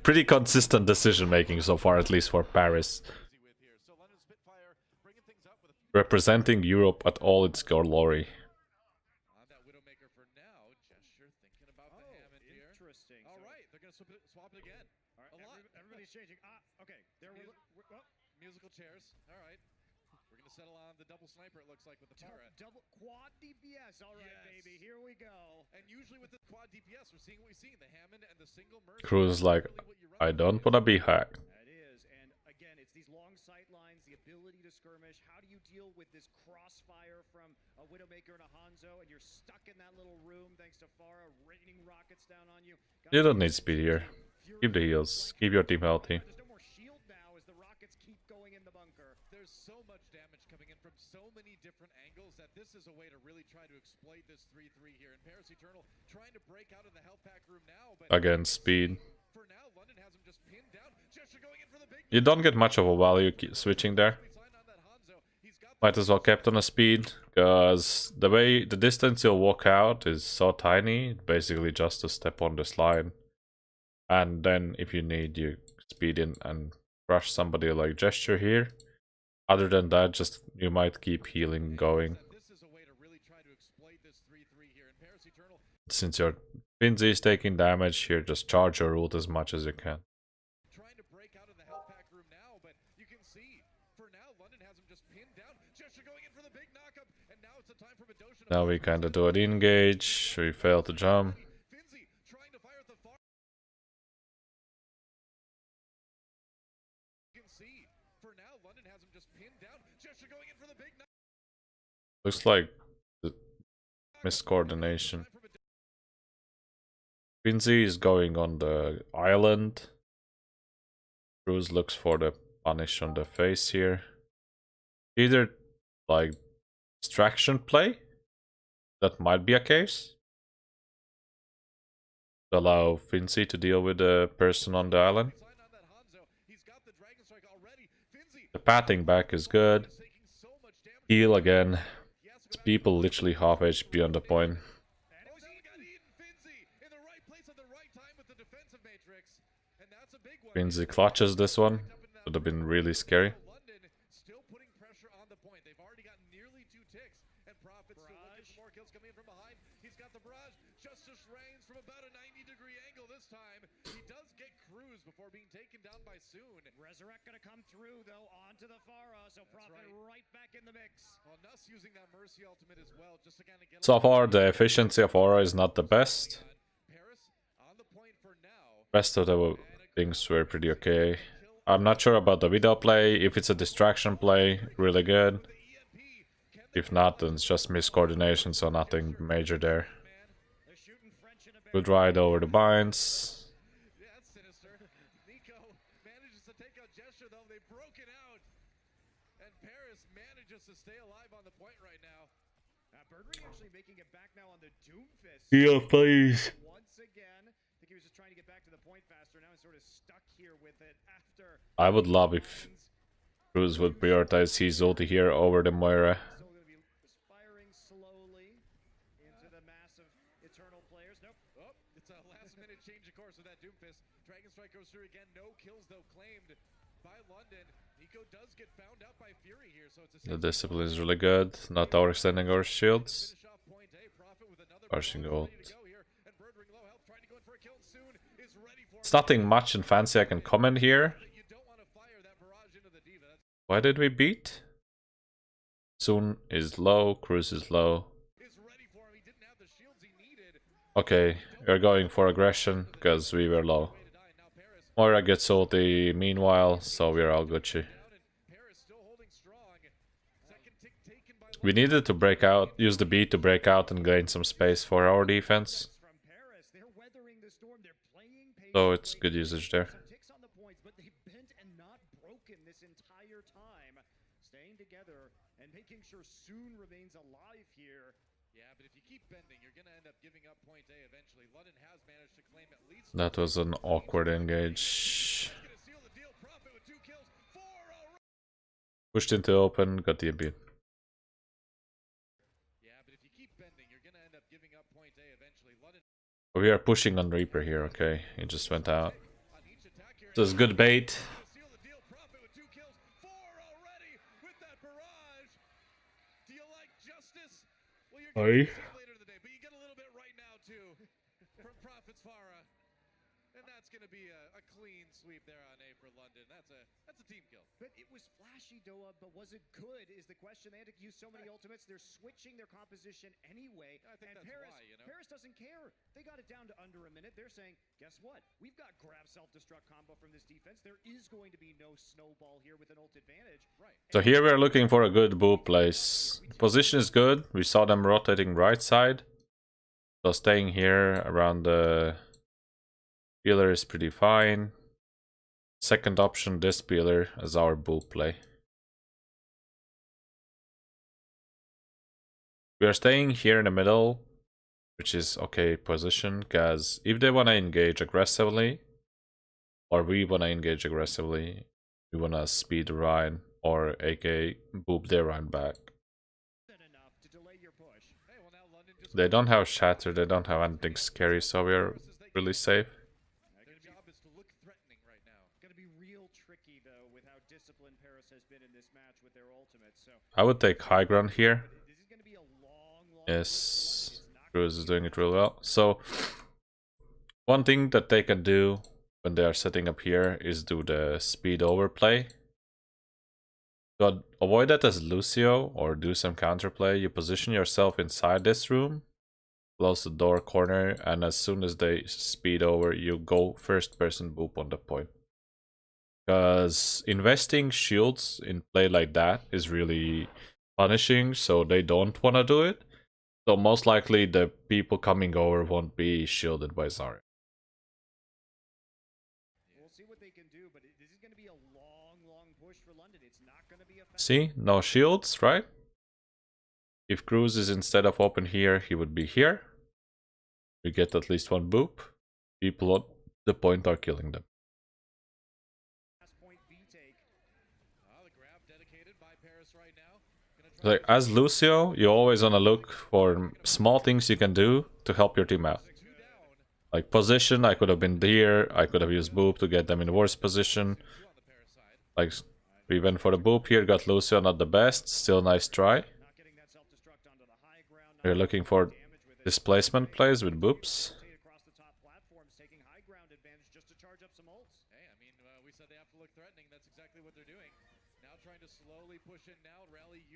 Pretty consistent decision making so far, at least for Paris. easy with here. So London Spitfire bringing things up with a few Representing Europe at all its glory. on that Widowmaker for now. Gesture thinking about the Hammond here. Interesting. All So- right, they're going to swap it again. All right, A lot. everybody's changing. Okay. There we well, Musical chairs. All right. We're going to settle on the double sniper, it looks like, with the Tara. double quad DPS. All right, Yes. baby. Here we go. And usually with the quad DPS, we're seeing what we've seen. The Hammond and the single murder. Cruz is like, Really what you run I with don't is- wanna be hacked. That is, and again, it's these long sight lines, the ability to skirmish. How do you deal with this crossfire from a Widowmaker and a Hanzo, and you're stuck in that little room thanks to Pharah raining rockets down on you? You don't need speed here. Keep the heals. Keep your team healthy. There's no more shield now as the rockets keep going in the bunker. There's so much damage coming in from so many different angles that this is a way to really try to exploit this 3-3 here. And Paris Eternal trying to break out of the health pack room now, but Again, speed. for now, London has him just pinned down. Gesture going in for the big You don't get much of a value switching there. sign on that Hanzo. He's Might as well kept on a speed, because the distance you'll walk out is so tiny, basically just a step on this line. And then if you need, you speed in and rush somebody like Gesture here. Other than that, just you might keep healing going. Since your Finzi is taking damage here, just charge your ult as much as you can. Trying to break out of the health pack room now, but you can see for now London has him just pinned down. Gesture going in for the big knockup, and now it's a time for Madosha. Now we kind of do an engage. We fail to jump. Finzi trying to fire at the far. You can see for now London has him just pinned down. Gesture going in for the big knockup. Looks like miscoordination. Finzi is going on the island. Kruise looks for the punish on the face here. Either like distraction play, that might be a case, to allow Finzi to deal with the person on the island. The patting back is good. Heal again. It's people literally half HP on the point. Finzi clutches this one. Would have been really scary. Still putting pressure on the point. They've already gotten nearly 2 ticks, and Prophet's still looking for more kills coming in from behind. He's got the barrage. Justice reigns from about a 90-degree angle this time. He does get Kruise before being taken down by Soon. Resurrect gonna come through though onto the Pharah, so Prophet right back in the mix. Well, Nuss using that Mercy ultimate as well, just to kind of get. So far, the efficiency of Aura is not the best. Paris on the point for now. Rest of the things were pretty okay. I'm not sure about the video play. If it's a distraction play, really good. If not, then it's just miscoordination, so nothing major there. Good ride over the binds. Yeah, that's sinister. Nico manages to take out Gesture though. They've broken out. And Paris manages to stay alive on the point right now. Birdring actually making it back now on the Doomfist. Yeah, please. Once again, I think he was just trying to get back to the point faster. Now he's sort of stuck here with it after. I would love if Kruise would prioritize his ulti here over the Moira. Still going to be aspiring slowly into the mass of Eternal players. Nope. Oh, it's a last-minute change of course with that Doomfist. Dragon Strike goes through again. No kills though claimed by London. Nico does get found out by Fury here, so it's a The discipline is really good. Not overextending our shields. finish off point A. Prophet with another Pushing barrage ult. ready to go here, and Birdring low health trying to go in for a kill soon is ready for It's nothing much and fancy I can comment here. You don't want to fire that barrage into the Diva. Why did we beat? Soon is low, Kruise is low. Is ready for him. He didn't have the shields he needed. Okay, we're going for aggression because we were low. Way to die. Now Paris Moira gets ulti meanwhile, so we're all Gucci. down, and Paris still holding strong. Second tick taken by We needed to break out, use the beat to break out and gain some space for our defense. From Paris, they're weathering the storm. They're playing So it's good usage there. Some ticks on the points, but they've bent and not broken this entire time. Staying together and making sure Soon remains alive here. Yeah, but if you keep bending, you're going to end up giving up point A eventually. London has managed to claim at least. That was an awkward engage. Gonna seal the deal. Prophet with 2 kills. 4 already. Pushed into open, got the beat. Yeah, but if you keep bending, you're going to end up giving up point A eventually. London We are pushing on Reaper here, okay? He just went out. on each attack here. This is good bait. Gonna seal the deal. Prophet with 2 kills. 4 already with that barrage. Do you like justice? Well, you're going to see later in the day, but you get a little bit right now too from Prophet's Farah. And that's going to be a clean sweep there on A for London. That's a team kill. But it was flashy, Doa, but was it good is the question. They had to use so many ultimates. They're switching their composition anyway. I think and that's Paris, why, you know. Paris doesn't care. They got it down to under a minute. They're saying, guess what? We've got grab self-destruct combo from this defense. There is going to be no snowball here with an ult advantage. Right. So here we're looking for a good boot place. Position is good. We saw them rotating right side. So staying here around the pillar is pretty fine. Second option, this pillar as our boot play. We are staying here in the middle, which is okay position, because if they want to engage aggressively, or we want to engage aggressively, we want to speed Ryan. or AK boop their run back. They don't have shatter, they don't have anything scary, so we're really safe. Their job is to look threatening right now. Gonna be real tricky though with how disciplined Paris has been in this match with their ultimate. So I would take high ground here. this is gonna be a long Yes, Kruise is doing it real well. So one thing that they can do when they are setting up here is do the speed overplay. To avoid that as Lucio or do some counterplay, you position yourself inside this room, close the door corner, and as soon as they speed over, you go first person boop on the point. Because investing shields in play like that is really punishing, so they don't want to do it. So most likely the people coming over won't be shielded by Zarya. We'll see what they can do, but this is going to be a long push for London. It's not going to be a fast. See? No shields, right? If Kruise is instead of open here, he would be here. We get at least one boop. People on the point are killing them. Like, as Lucio, you always want to look for small things you can do to help your team out. Like position, I could have been here, I could have used boop to get them in worse position. Like, we went for the boop here, got Lucio, not the best, still nice try. We're looking for displacement plays with boops.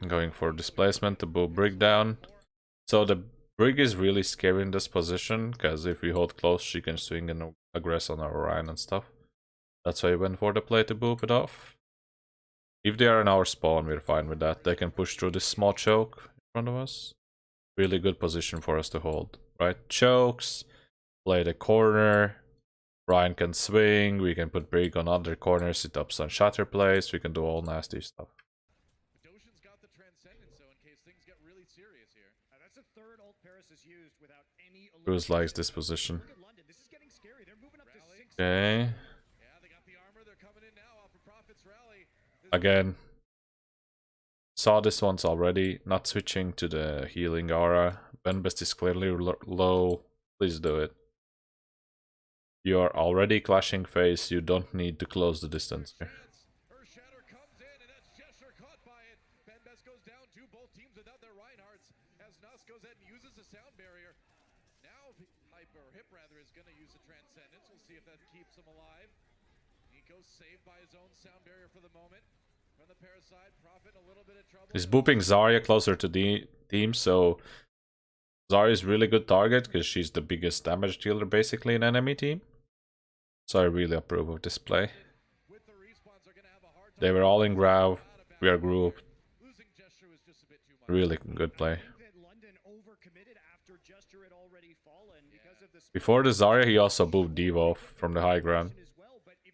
Going for displacement to boop brig down. So the brig is really scary in this position, because if we hold close, she can swing and aggress on our Orion and stuff. That's why I went for the play to boop it off. If they are in our spawn, we're fine with that. They can push through this small choke in front of us. Really good position for us to hold, right? Chokes, play the corner. Ryan can swing, we can put brig on other corners, sit up some shatter plays, we can do all nasty stuff. Kruise likes this position. Okay. Again. Saw this once already. Not switching to the healing aura. Benbest is clearly low. Please do it. You are already clashing phase. You don't need to close the distance here. He's booping Zarya closer to the team, so Zarya is really good target because she's the biggest damage dealer basically in enemy team. So I really approve of this play. They were all in Grav, we are grouped. Really good play. Before the Zarya, he also booped Devo from the high ground.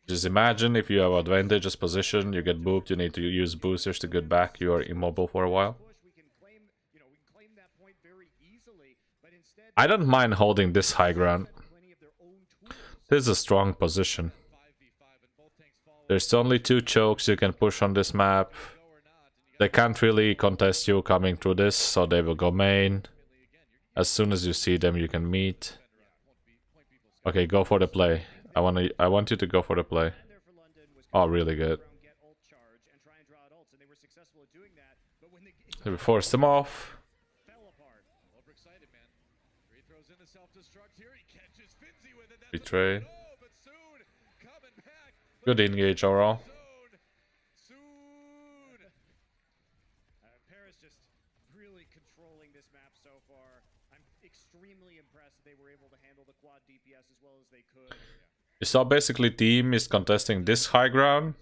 Just imagine if you have advantageous position, you get booped, you need to use boosters to get back, you are immobile for a while. I don't mind holding this high ground. This is a strong position. There's only 2 chokes you can push on this map. They can't really contest you coming through this, so they will go main. As soon as you see them, you can meet. Okay, go for the play. I want you to go for the play. Oh, really good. We forced them off. Betray. Good engage overall. Paris just really controlling this map so far. I'm extremely impressed that they were able to handle the quad DPS as well as they could. You saw basically team is contesting this high ground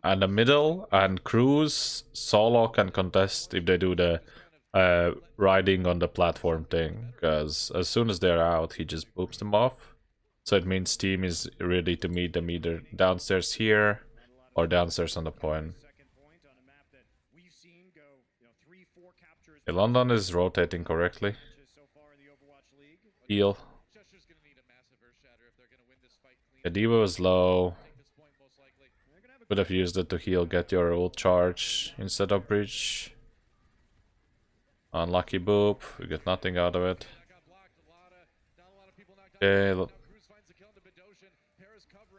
and the middle, and Kruise solo can contest if they do the riding on the platform thing, because as soon as they're out, he just boops them off. So it means team is ready to meet them either downstairs here or downstairs on the point. Okay, London is rotating correctly. Heal. The Diva is low. Would have used it to heal, get your ult charge instead of breach. Unlucky boop, we get nothing out of it. Okay,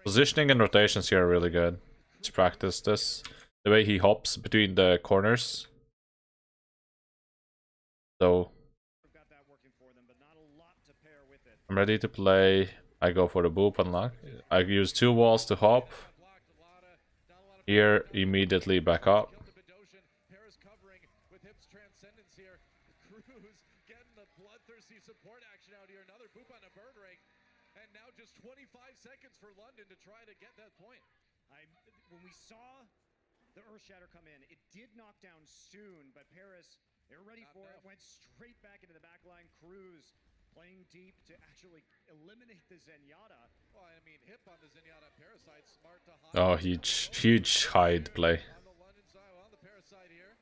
positioning and rotations here are really good. Let's practice this. The way he hops between the corners. So I'm ready to play. I go for the boop unlock. I use 2 walls to hop. Here, immediately back up. Support action out here. Another boop on a bird ring. And now just 25 seconds for London to try to get that point. When we saw the Earthshatter come in, it did knock down soon, but Paris, they were ready for it, went straight back into the backline. Kruise playing deep to actually eliminate the Zenyatta. Well, I mean, hip on the Zenyatta Parasite, smart to hide. Oh, huge hide play. On the London side, on the Parasite here.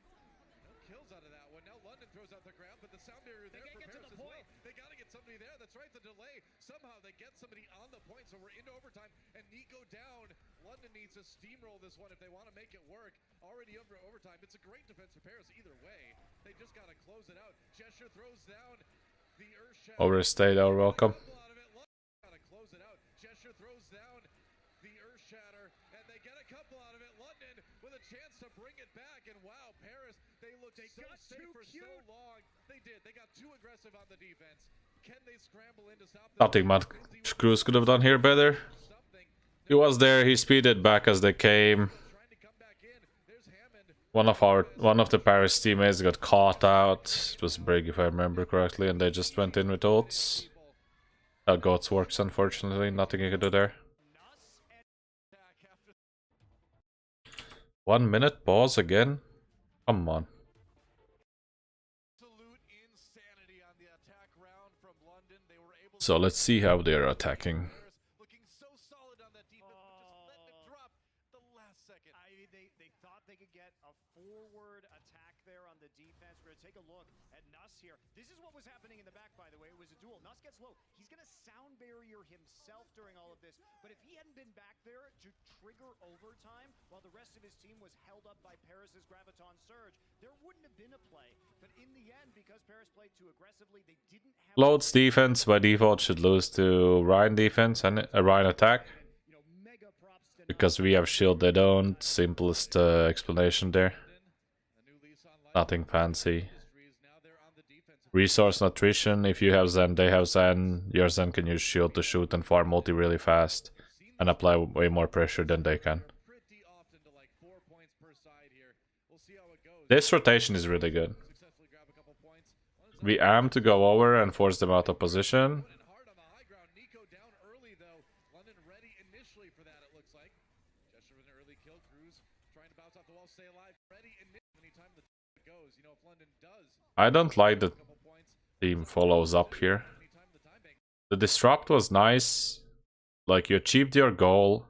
No kills out of that one. Now London throws out the ground, but the sound barrier there for Paris as well. They got to get somebody there. That's right, the delay. Somehow they get somebody on the point, so we're into overtime. And Nico down. London needs to steamroll this one if they want to make it work. Already over overtime. It's a great defense for Paris either way. They just got to close it out. Gesture throws down the Earthshatter. Overstayed our welcome. Gotta close it out. Gesture throws down the Earthshatter, and they get a couple out of it. London with a chance to bring it back, and wow, Paris, they looked so safe for so long. They did. They got too aggressive on the defense. Can they scramble in to stop them? Nothing much Kruise could have done here better. He was there, he speeded back as they came. One of the Paris teammates got caught out. It was Brig if I remember correctly, and they just went in with ults. Goats works unfortunately, nothing you can do there. 1 minute pause again? Come on. So let's see how they're attacking. They thought they could get a forward attack there on the defense. We're going to take a look at Nuss here. This is what was happening in the back, by the way. It was a duel. Nuss gets low. He's going to sound barrier himself during all of this. But if he hadn't been back there to trigger overtime while the rest of his team was held up by Paris's Graviton Surge, there wouldn't have been a play. But in the end, because Paris played too aggressively, they didn't have... Loads defense by default should lose to Ryan defense and Ryan attack. Because we have shield, they don't. Simplest explanation there. Nothing fancy. Resource nutrition. If you have Zen, they have Zen. Your Zen can use shield to shoot and farm multi really fast. And apply way more pressure than they can. This rotation is really good. We aim to go over and force them out of position. I don't like that team follows up here. The disrupt was nice. Like, you achieved your goal.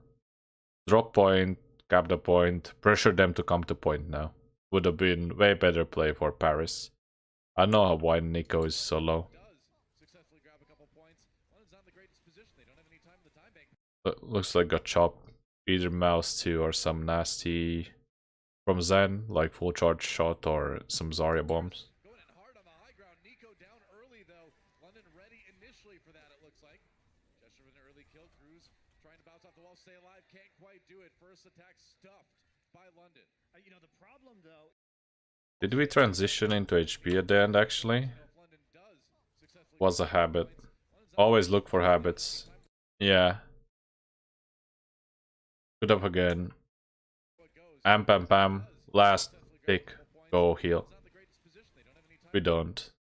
Drop point, cap the point, pressure them to come to point now. Would have been way better play for Paris. I know why Nico is so low. Looks like got chopped. Either mouse 2 or some nasty from Zen, like full charge shot or some Zarya bombs. Did we transition into HP at the end actually? Was a habit. Always look for habits. Yeah. Could have again. Pam pam. Last pick. Go heal. We don't.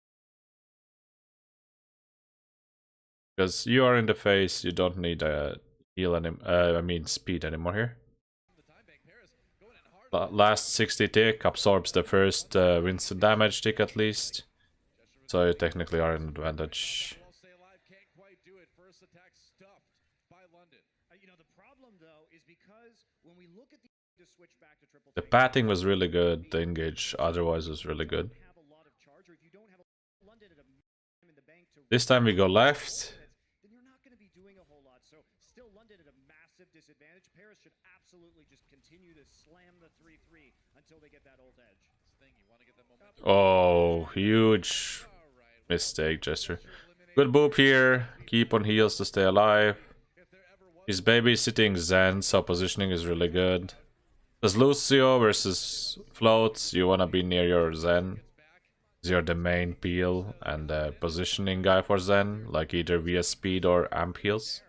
Because you are in the face, you don't need a heal speed anymore here. Last 60 tick absorbs the first Winston damage tick at least. So you technically are in advantage. The pathing was really good, the engage otherwise was really good. This time we go left. Then you're not going to be doing a whole lot. So still London at a massive disadvantage. Paris should absolutely just continue continue to slam the 3-3 until they get that ult edge. Oh, huge mistake, Jester. Good boop here. Keep on heals to stay alive. He's babysitting Zen, so positioning is really good. There's Lucio versus Floats. You wanna be near your Zen. You're the main peel and the positioning guy for Zen, like either via speed or amp heals.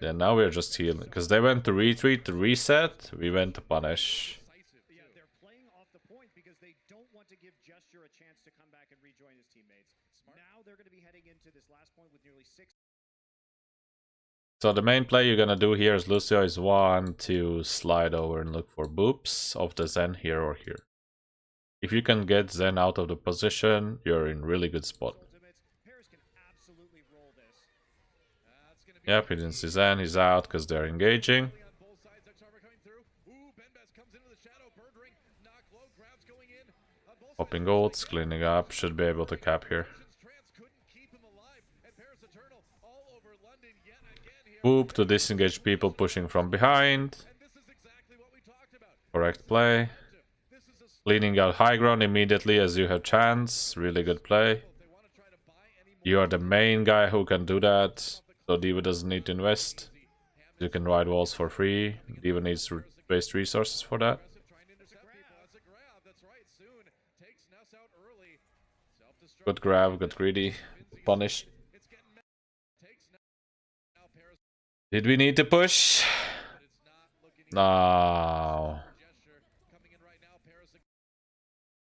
Yeah, now we're just healing, because they went to retreat to reset, we went to punish. Yeah, they're playing off the point because they don't want to give Gesture a chance to come back and rejoin his teammates. Now they're going to be heading into this last point with nearly 6. So the main play you're gonna do here is Lucio is one to slide over and look for boops of the Zen here or here. If you can get Zen out of the position, you're in really good spot. Paris can absolutely roll this. Yep, he didn't see Zen, he's out because they're engaging. Popping ults, cleaning up, should be able to cap here. Boop to disengage people pushing from behind. Correct play. Cleaning out high ground immediately as you have chance. Really good play. You are the main guy who can do that, so D.Va doesn't need to invest. You can ride walls for free. D.Va needs to waste resources for that. Good grab, good greedy. Punished. Did we need to push? No.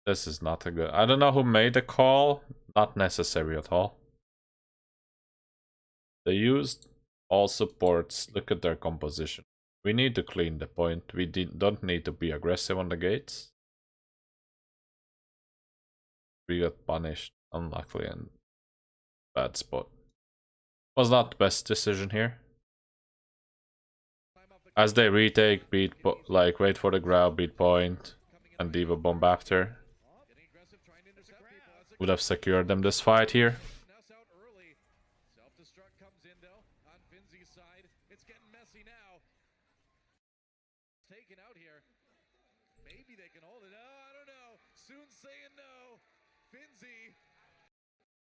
This is not a good... I don't know who made the call. Not necessary at all. They used all supports. Look at their composition. We need to clean the point. We don't need to be aggressive on the gates. We got punished, unluckily, and bad spot. Was not the best decision here. As they retake, beat like wait for the grab, beat point, and D.Va bomb after. Would have secured them this fight here.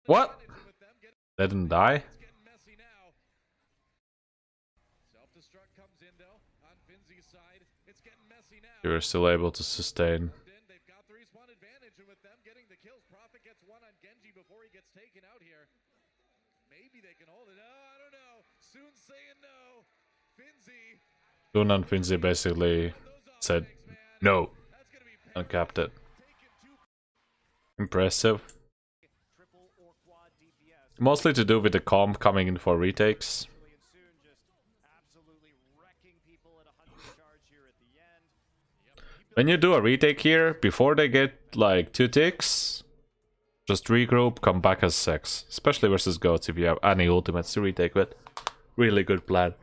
What? They didn't die? You were still able to sustain. Dun and Finzi basically said no and capped it. Impressive. Mostly to do with the comp coming in for retakes. When you do a retake here, before they get like 2 ticks, just regroup, come back as 6. Especially versus goats if you have any ultimates to retake with. Really good plan.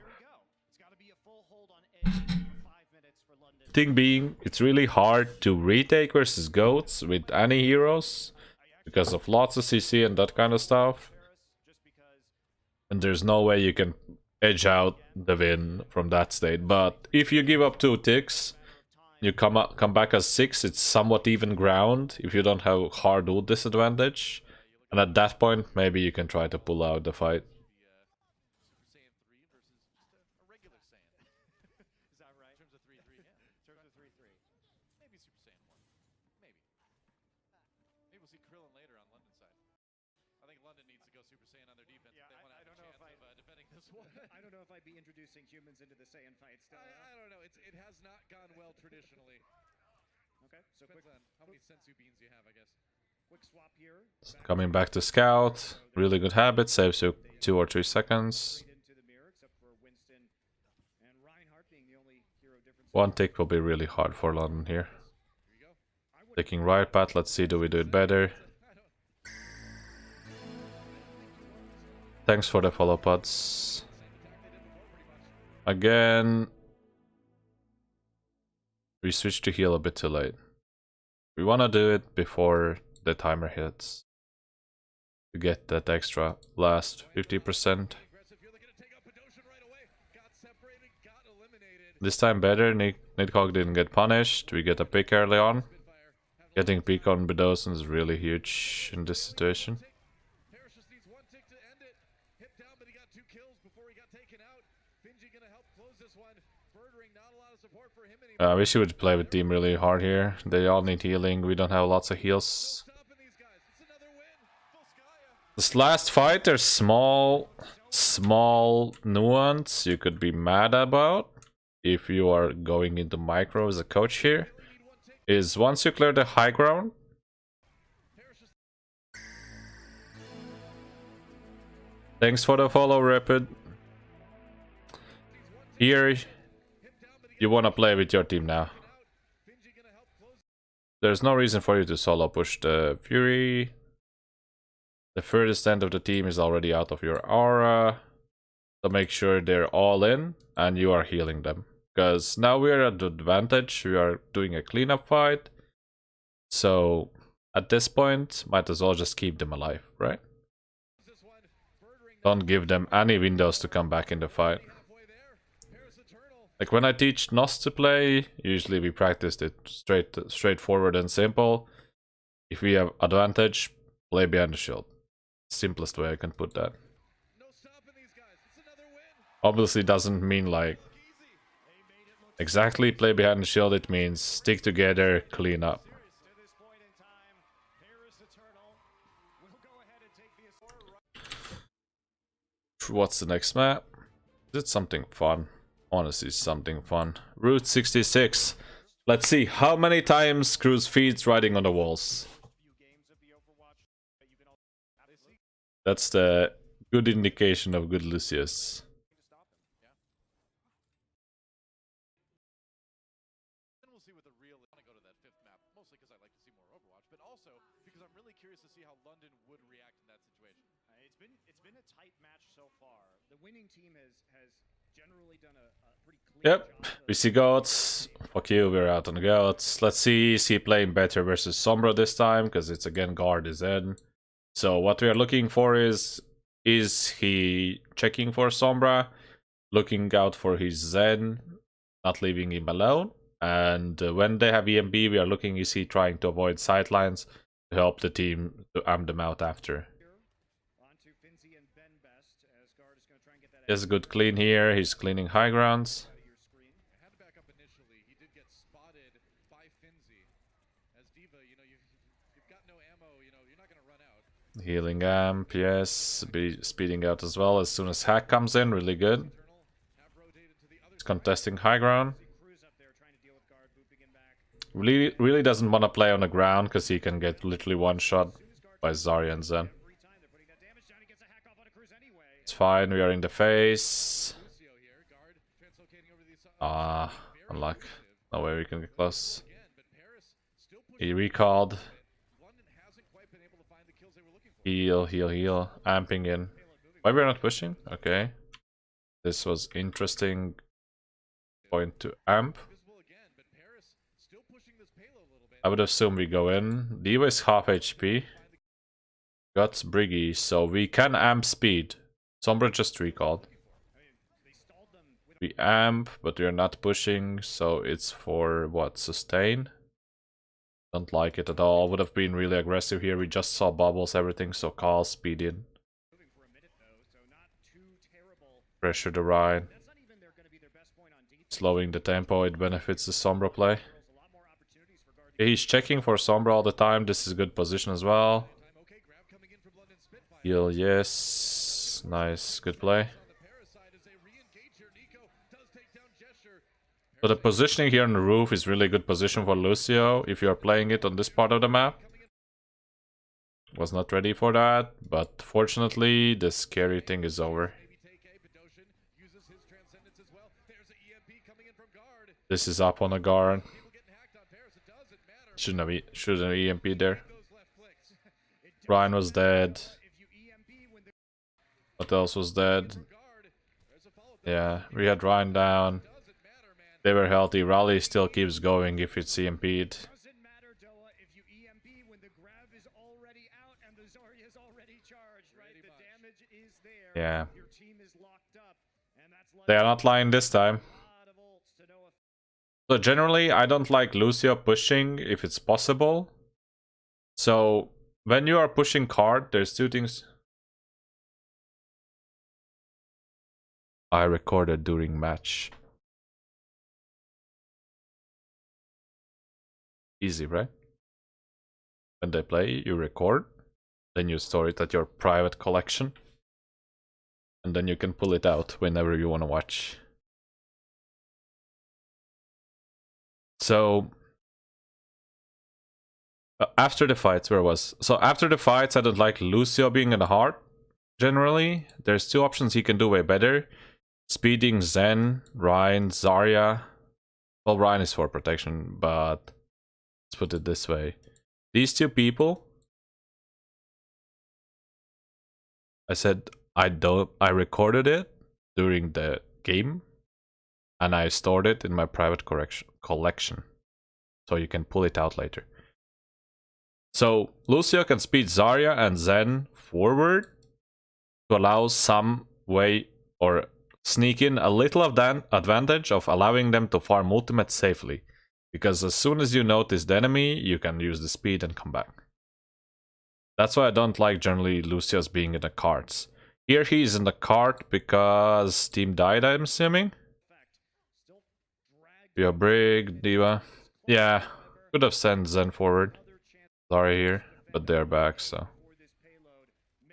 Thing being, it's really hard to retake versus goats with any heroes because of lots of CC and that kind of stuff. And there's no way you can edge out the win from that state. But if you give up 2 ticks, you come back as 6, it's somewhat even ground if you don't have hard ult disadvantage. And at that point, maybe you can try to pull out the fight. I don't know if I'd be introducing humans into the Saiyan fight still. I don't know. It has not gone well traditionally. Okay, so quick. How many sensu beans you have, I guess. Quick swap here. Coming back to scout. Really good habit. Saves you 2 or 3 seconds. One tick will be really hard for London here. Taking right path. Let's see, do we do it better? Thanks for the follow pods. Again, we switched to heal a bit too late. We want to do it before the timer hits to get that extra last 50%. This time better. Nidhogg didn't get punished. We get a pick early on. Getting pick on Bedosen is really huge in this situation. Paris just needs one tick to end it. Hit down, but he got 2 kills before he got taken out. Finji gonna help close this one. Birdring, not a lot of support for him anymore. I wish you would play with team really hard here. They all need healing. We don't have lots of heals. Stopping these guys. It's another win. Volskaya. This last fight, there's small nuance you could be mad about if you are going into micro as a coach here. Is once you clear the high ground, thanks for the follow, Rapid. Here, you want to play with your team now. There's no reason for you to solo push the Fury. The furthest end of the team is already out of your aura. So make sure they're all in and you are healing them. Because now we are at the advantage. We are doing a cleanup fight. So at this point, might as well just keep them alive, right? Don't give them any windows to come back in the fight. Like when I teach Nos to play, usually we practice it straightforward and simple. If we have advantage, play behind the shield. Simplest way I can put that. Obviously doesn't mean like exactly play behind the shield, it means stick together, clean up. What's the next map? Is it something fun? Honestly, something fun. Route 66. Let's see how many times Kruise feeds riding on the walls. That's the good indication of good Lucius. We'll see what the real. I want to go to that 5th map, mostly because I like to see more Overwatch, but also because I'm really curious to see how London would react in that situation. It's been a tight match so far. The winning team has generally done a pretty clean Yep, we see goats. Fuck you, we're out on the goats. Let's see, is he playing better versus Sombra this time? Because it's again guard is in. So what we are looking for is he checking for Sombra, looking out for his Zen, not leaving him alone. And when they have EMB, we are looking, is he trying to avoid sidelines to help the team to amp them out after. He has a good clean here, he's cleaning high grounds. Healing amp, yes, be speeding out as well as soon as hack comes in, really good. He's contesting high ground. Really doesn't want to play on the ground because he can get literally one shot by Zarya and Zen. It's fine, we are in the face. Unluck. No way we can get close. He recalled. Heal, heal, heal. Amping in. Why we're not pushing? Okay. This was interesting point to amp. I would assume we go in. Diva is half HP. Got Briggy, so we can amp speed. Sombra just recalled. We amp, but we are not pushing, so it's for what? Sustain? Don't like it at all. Would have been really aggressive here. We just saw bubbles, everything, so call speed in. Pressure the ride. Slowing the tempo, it benefits the Sombra play. He's checking for Sombra all the time. This is a good position as well. Heal, yes. Nice, good play. So the positioning here on the roof is really good position for Lucio if you are playing it on this part of the map. Was not ready for that, but fortunately the scary thing is over. This is up on a guard. Shouldn't have EMP there. Ryan was dead. What else was dead? Yeah, we had Ryan down. They were healthy. Raleigh still keeps going if it's EMP'd. Yeah. They are not lying this time. So generally, I don't like Lucio pushing if it's possible. So when you are pushing card, there's two things. I recorded during match. Easy, right? When they play, you record. Then you store it at your private collection. And then you can pull it out whenever you want to watch. So after the fights, where was? So after the fights, I don't like Lucio being in the heart. Generally, there's two options he can do way better. Speeding Zen, Ryan, Zarya. Well, Ryan is for protection, but let's put it this way. These two people, I said I recorded it during the game and I stored it in my private collection. So you can pull it out later. So Lucio can speed Zarya and Zen forward to allow some way or sneak in a little of that advantage of allowing them to farm ultimate safely. Because as soon as you notice the enemy, you can use the speed and come back. That's why I don't like generally Lucius being in the carts. Here he's in the cart because team died, I'm assuming. Be Brig, Diva. Yeah, could have sent Zen forward. Sorry here, but they're back, so.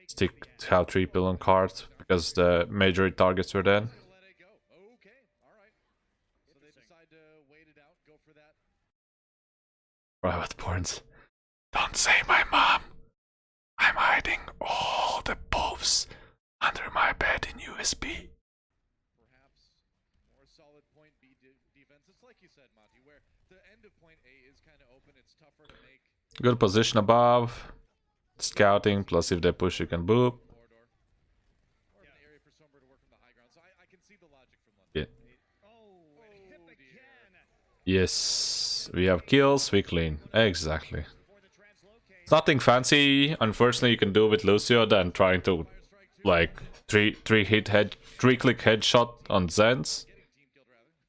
Stick have 3 pill on cart because the major targets were dead. Private porns. Don't say my mom. I'm hiding all the poofs under my bed in USB. Perhaps more solid point B defense. It's like you said, Monty, where the end of point A is kind of open. It's tougher to make. Good position above. Scouting, plus if they push, you can boop. Yeah. Yes, we have kills, we clean. Exactly. It's nothing fancy. Unfortunately, you can do with Lucio than trying to like three click headshot on Zens.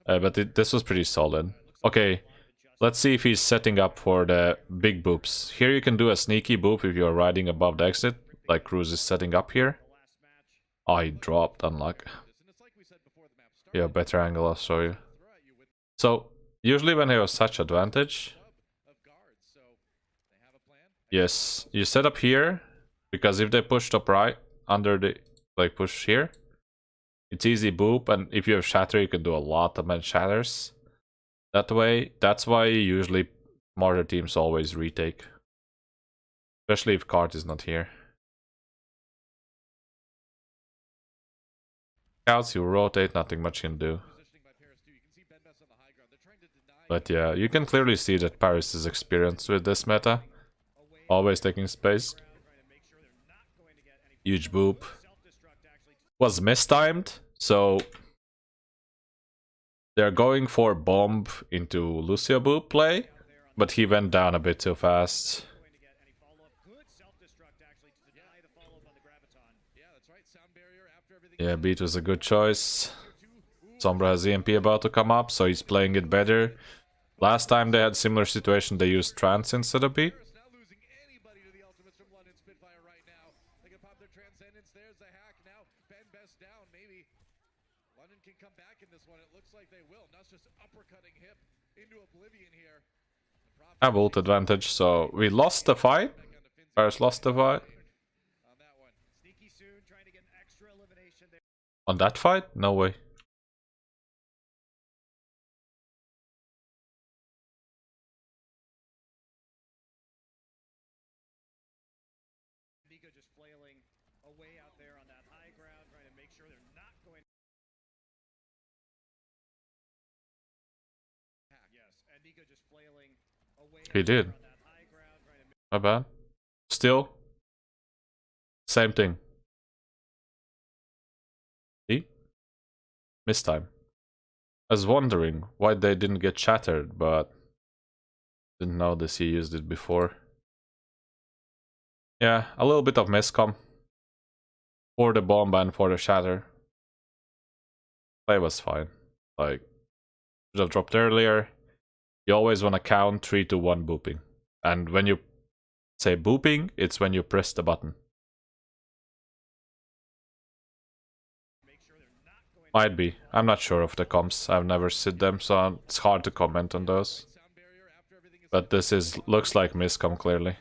But this was pretty solid. Okay, let's see if he's setting up for the big boops. Here you can do a sneaky boop if you're riding above the exit, like Kruise is setting up here. Oh, he dropped, unluck. Yeah, better angle, I'll show you. So, usually when you have such advantage, yes, you set up here, because if they push top right, under the, like push here, it's easy boop, and if you have shatter, you can do a lot of many shatters. That way, that's why usually smarter teams always retake. Especially if card is not here. Scouts, you rotate, nothing much you can do. But yeah, you can clearly see that Paris is experienced with this meta. Always taking space. Huge boop. Was mistimed, so they're going for bomb into Lucio boop play, but he went down a bit too fast. Yeah, beat was a good choice. Sombra has EMP about to come up, so he's playing it better. Last time they had similar situation, they used trance instead of beat. Have ult advantage, so we lost the fight. Paris lost the fight. On that fight? No way. Just flailing away out there on that high ground, trying to make sure they're not going. Yes, and Nico just flailing away. He did. My bad. Still. Same thing. See? Missed time. I was wondering why they didn't get shattered, but didn't notice he used it before. Yeah, a little bit of miscom. For the bomb and for the shatter. Play was fine. Like, should have dropped earlier. you always want to count 3 to 1 booping. And when you say booping, it's when you press the button. Might be. I'm not sure of the comps. I've never seen them, so it's hard to comment on those. But this looks like miscom clearly.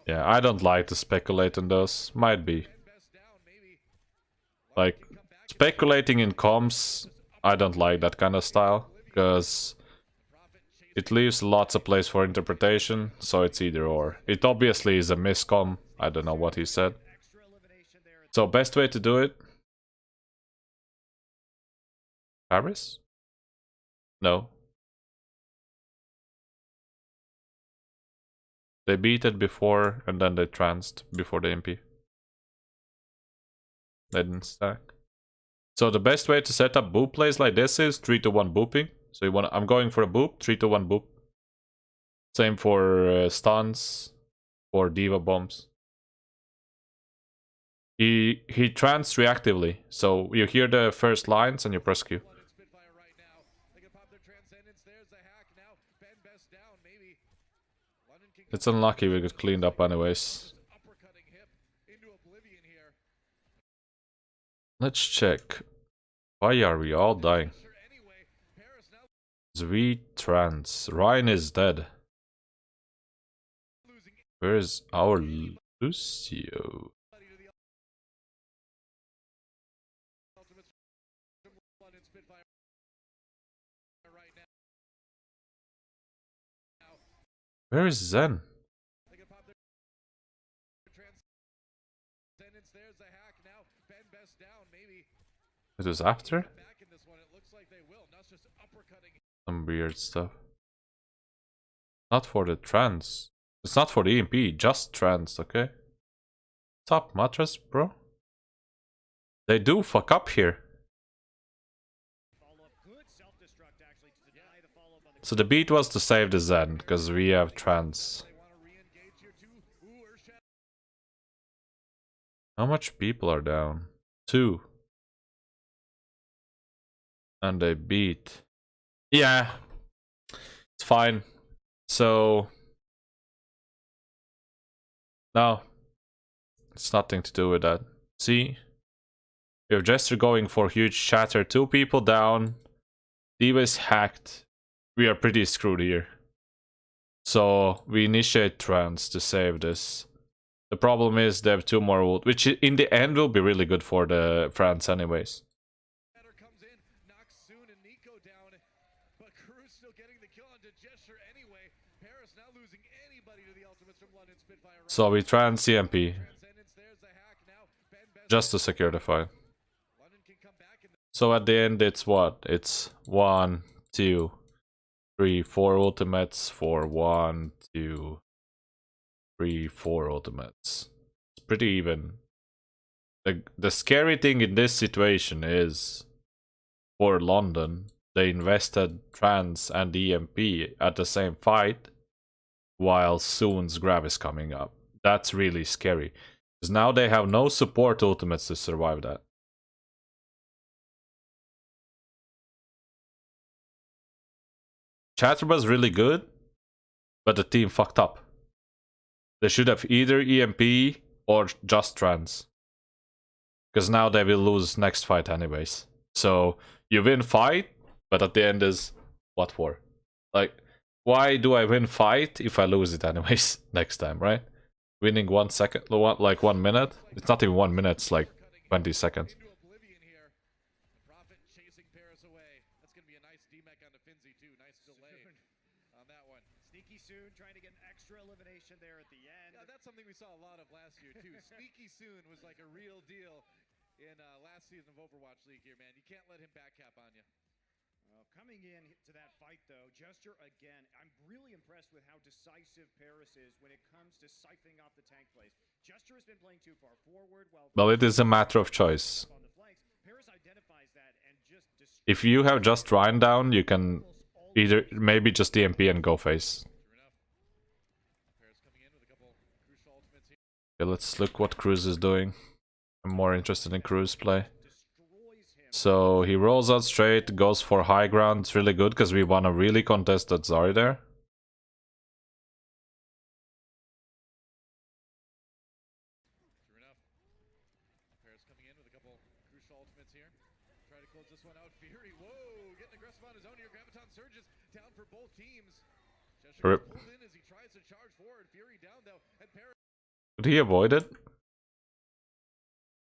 Yeah, I don't like to speculate on those. Might be. Like, speculating in comms, I don't like that kind of style, because it leaves lots of place for interpretation, so it's either or. It obviously is a miscom. I don't know what he said. So, best way to do it? Paris? No. They beat it before, and then they tranced before the MP. They didn't stack. So the best way to set up boop plays like this is 3 to 1 booping. So you want I'm going for a boop, 3 to 1 boop. Same for stuns, or diva bombs. He tranced reactively, so you hear the first lines and you press Q. It's unlucky we got cleaned up anyways. Let's check. Why are we all dying? Zvi trans. Ryan is dead. Where's our Lucio? Where is Zen? It was after? Some weird stuff. Not for the trans. It's not for the EMP, just trans, okay? Top mattress, bro. They do fuck up here. So the beat was to save the Zen, because we have trans. How much people are down? 2. And they beat. Yeah. It's fine. So... no. It's nothing to do with that. See? We have Jester going for huge shatter. 2 people down. Diva is hacked. We are pretty screwed here. So we initiate trance to save this. The problem is they have 2 more ult, which in the end will be really good for the France anyways. So we trans CMP just to secure the fight. So at the end it's what? It's 1, 2, 3, 4 ultimates for 1, 2, 3, 4 ultimates. It's pretty even. The scary thing in this situation is, for London, they invested trans and EMP at the same fight, while Soon's grab is coming up. That's really scary, because now they have no support ultimates to survive that. Chatter was really good, but the team fucked up. They should have either EMP or just trans, because now they will lose next fight anyways. So you win fight, but at the end is what for? Like, why do I win fight if I lose it anyways next time, right? Winning 1 second, like 1 minute? It's not even 1 minute, it's like 20 seconds. Trying to get an extra elimination there at the end. Yeah, that's something we saw a lot of last year too. Sneaky Soon was like a real deal in last season of Overwatch League here, man. You can't let him backcap on you. Coming in to that fight, though, Jester again, I'm really impressed with how decisive Paris is when it comes to siphoning off the tank plays. Jester has been playing too far forward, while... Well, it is a matter of choice. If you have just Ryan down, you can either maybe just DMP and go face. Okay, let's look what Kruise is doing. I'm more interested in Kruise play. So he rolls out straight, goes for high ground. It's really good because we want to really contest that Zari there. True enough. Paris coming in with a couple crucial ultimates here. Try to close this one out. Fury, whoa, getting aggressive on his own here. Graviton surges down for both teams. Cheshire pulled in as he tries to charge forward. Fury down though, and Paris. Could he avoid it?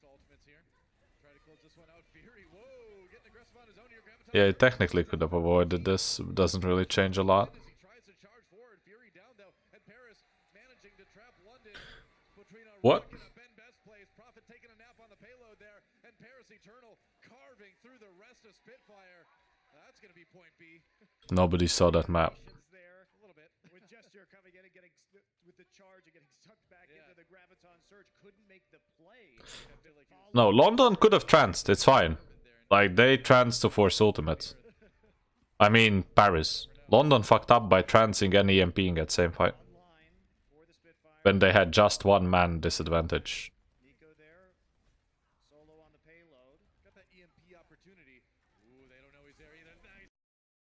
Ultimates here. Try to close this one out. Fury, whoa, getting aggressive on his own here. Graviton. Yeah, he technically could have avoided this. Doesn't really change a lot. As he tries to charge forward. Fury down though, and Paris managing to trap London between a What? rock and a Ben Best plays. Prophet taking a nap on the payload there, and Paris Eternal carving through the rest of Spitfire. That's going to be point B. Nobody saw that map. There, a little bit. With Gesture coming in and getting with the charge and getting sucked back into the Graviton surge, couldn't make the play. No, London could have tranced. It's fine. Like, they tranced to force ultimates. I mean, Paris. London fucked up by trancing and EMPing at same fight. When they had just one man disadvantage. Nico there, solo on the payload. Got that EMP opportunity. Ooh, they don't know he's there either. Nice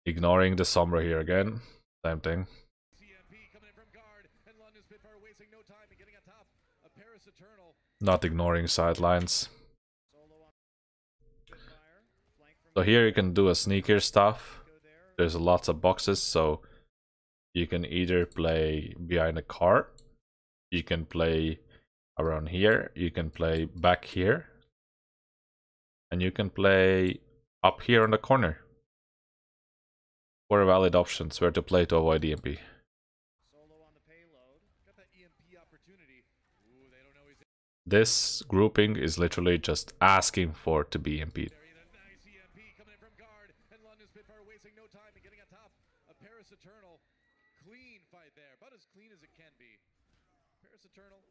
Ignoring the Sombra here again. Same thing. EMP coming in from guard, and London Spitfire wasting no time and getting on top of Paris Eternal. Not ignoring sidelines. Solo on Spitfire. Flank from So here you can do a sneaker stuff. There's lots of boxes, so you can either play behind a car, you can play around here, you can play back here, and you can play up here on the corner. 4 valid options where to play to avoid EMP. solo on the payload. Got that EMP opportunity. Ooh, they don't know he's This grouping is literally just asking for to be EMP'd. there either. Nice EMP coming in from guard, and London Spitfire wasting no time and getting on top of Paris Eternal. Clean fight there, about as clean as it can be. Paris Eternal,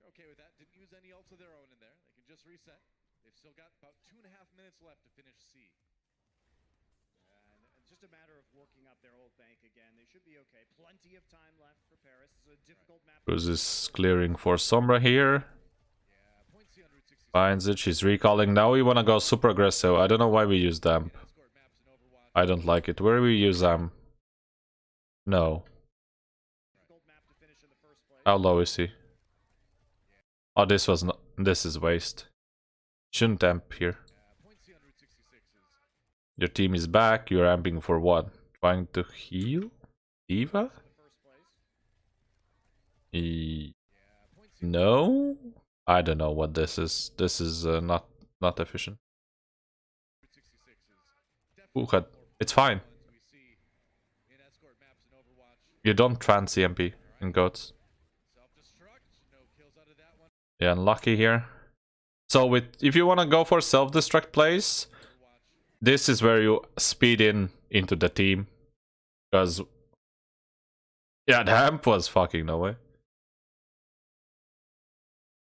they're okay with that. Didn't use any ults of their own in there. They can just reset. They've still got about 2.5 minutes left to finish C. And it's just a matter of working up their old bank again. They should be okay. Plenty of time left for Paris. It's a difficult map. Cruz is clearing for Sombra here. Yeah, point C on Route 66. Finds it, she's recalling. Now we wanna go super aggressive. I don't know why we use them. Escort maps in Overwatch. I don't like it. Where we use them? No. Difficult map to finish in the first place. How low is he? Oh, this was not. This is waste. Shouldn't amp here. Point C on Route 66 is Your team is back. You're amping for what? Trying to heal? Diva? In the first place. point C No? I don't know what this is. This is not efficient. Route 66 is definitely Ooh, it's fine. ones we see in escort maps in Overwatch. You don't trans EMP in goats. Self-destruct, no kills out of that one. Yeah, unlucky here. So if you want to go for self-destruct plays, Overwatch. this is where you speed into the team. Because, yeah, the amp was fucking no way.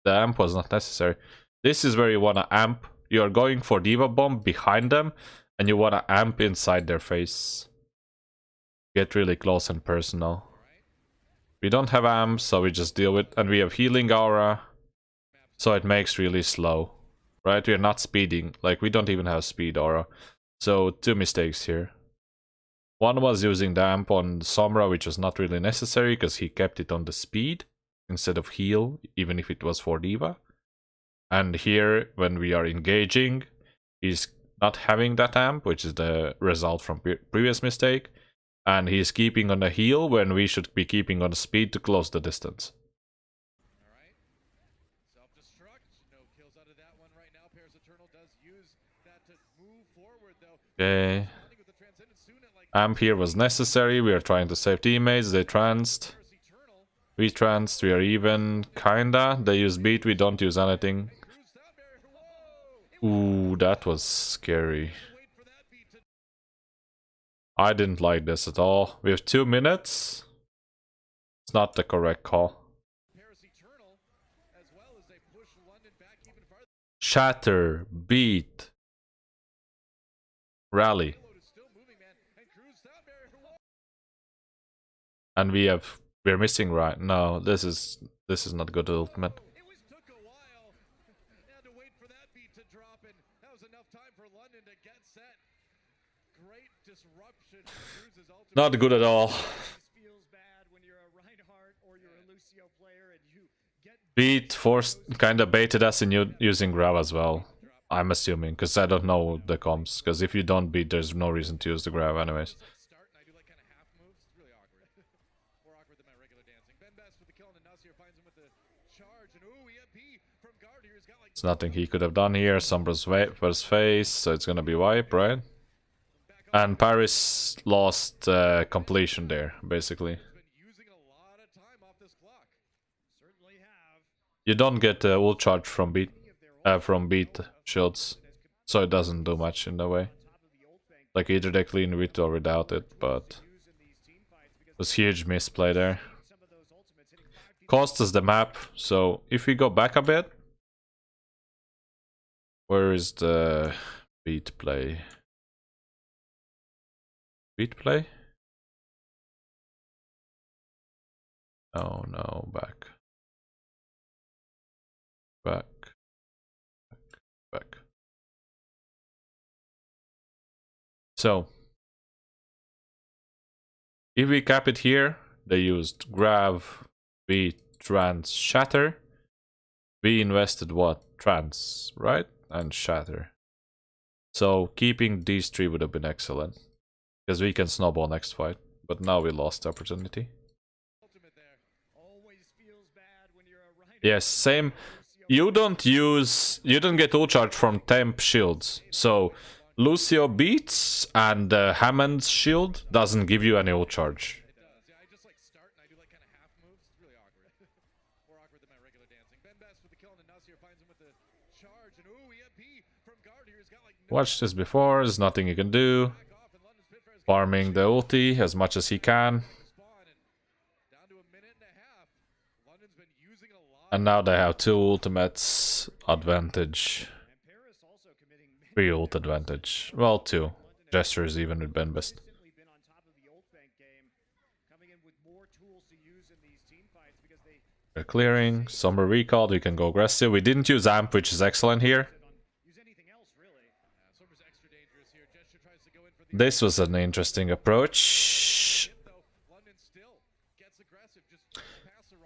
The amp was not necessary. This is where you want to amp. You're going for Diva Bomb behind them, and you want to amp inside their face. Get really close and personal. We don't have amps, so we just deal with... And we have Healing Aura, so it makes really slow. Right? We're not speeding. Like, we don't even have Speed Aura. So, 2 mistakes here. One was using the amp on Sombra, which was not really necessary, because he kept it on the speed instead of heal, even if it was for Diva. And here, when we are engaging, he's not having that amp, which is the result from previous mistake. And he's keeping on the heal when we should be keeping on the speed to close the distance. Alright. Self-destruct, no kills out of that one right now. Paris Eternal does use that to move forward though. Okay. Landing with the Transcendent soon at like Amp here was necessary. We are trying to save teammates. They tranced. Paris Eternal. We tranced. We are even. Kinda. They use beat. We don't use anything. Cruise down barrier. Whoa! Ooh, that was scary. Wait for that beat to I didn't like this at all. We have 2 minutes. It's not the correct call. Paris Eternal as well as they push London back even farther. Shatter. Beat. Rally. Payload is still moving, man. And Cruise down barrier. Whoa! And we're missing right. No, this is not good ultimate. It and that was enough time for London to get set. Great disruption. Kruise's ultimate. Not good at all. Feels bad when you're a Reinhardt or you're a Lucio player and you get Beat forced, kind of baited us in using grab as well. I'm assuming, because I don't know the comps. Because if you don't beat, there's no reason to use the grab anyways. Start and I do like kind of half moves. It's really awkward. More awkward than my regular dancing. Ben Best with the kill and Nasir finds him with the charge. And ooh, EMP from Guard here. He's got like. There's nothing he could have done here. Sombra's first phase, so it's gonna be wipe, right? And Paris lost completion there, basically. Using a lot of time off this clock. certainly have. You don't get ult charge from beat shields, so it doesn't do much in a way. Like either they clean with or without it, but it was huge misplay there. Cost us the map, so if we go back a bit, where is the beat play? Beat play? Oh no, back. Back. So, if we cap it here, they used grab, beat, trans, shatter. We invested what? Trans, right? And shatter. So, keeping these three would have been excellent. Because we can snowball next fight. But now we lost the opportunity. Yes, same. You don't get ult charge from temp shields. So Lucio beats and Hammond's shield doesn't give you any ult charge. It does. Yeah, I just like start and I do like kind of half moves. It's really awkward. More awkward than my regular dancing. Ben Best with the kill and Nasir finds him with the charge. And ooh, EMP from Guard here. He's got like. Watched this before. There's nothing you can do. Farming the ulti as much as he can. And now they have two ultimates advantage. 3 ult advantage. Well, 2. Gestures even with Ben Best. They're clearing. Somber recalled. We can go aggressive. We didn't use amp, which is excellent here. This was an interesting approach.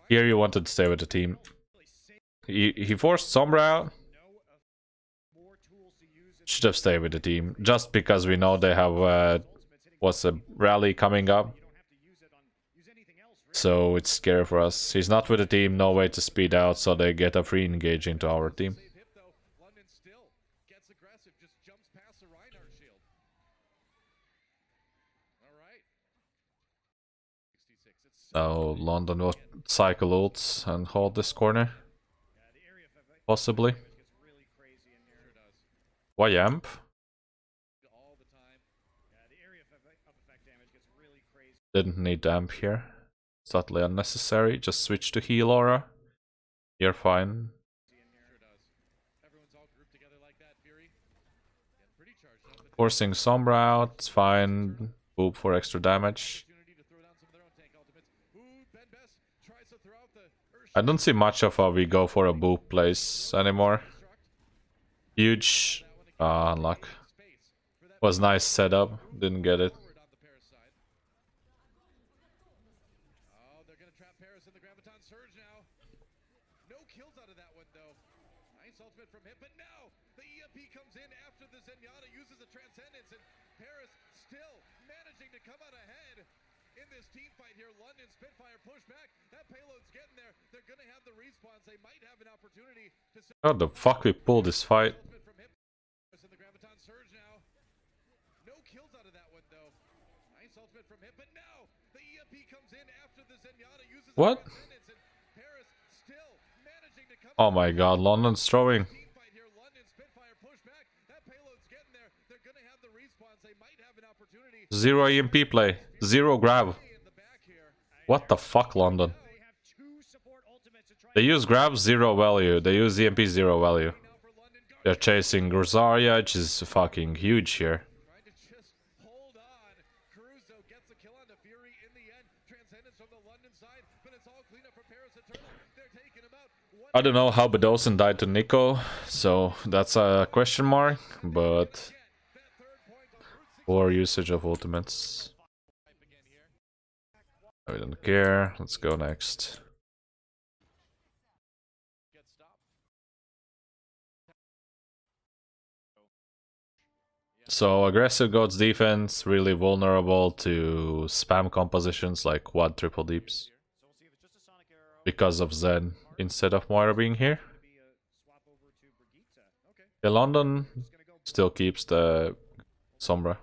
Here you wanted to stay with the team. He forced Sombra out. Should have stayed with the team. Just because we know they have what's a rally coming up. So it's scary for us. He's not with the team, no way to speed out, so they get a free engage into our team. So London will cycle ults and hold this corner. Possibly. Why amp? Didn't need amp here. It's totally unnecessary. Just switch to heal aura. You're fine. Forcing Sombra out, it's fine. Boop for extra damage. I don't see much of how we go for a boop place anymore. Huge. Unluck. Was nice setup. Didn't get it. From him, but now the EMP comes in after the Zenyatta uses the Transcendence, and Paris still managing to come out ahead in this team fight here. London Spitfire push back. That payload's getting there. They're gonna have the respawns. They might have an opportunity to. How the fuck we pull this fight? The Graviton surge now. No kills out of that one though. Nice ultimate from him, but now the EMP comes in after the Zenyatta uses the Transcendence, and Paris still managing to come. Oh my god, London's throwing. Zero EMP play. Zero grab. What the fuck, London? They use grab, zero value. They use EMP, zero value. They're chasing Rosaria, which is fucking huge here. I don't know how Bedosen died to Nico, so that's a question mark, but poor usage of ultimates. I don't care. Let's go next. So aggressive God's defense, really vulnerable to spam compositions like quad triple deeps. Because of Zen instead of Moira being here. Yeah, London still keeps the Sombra.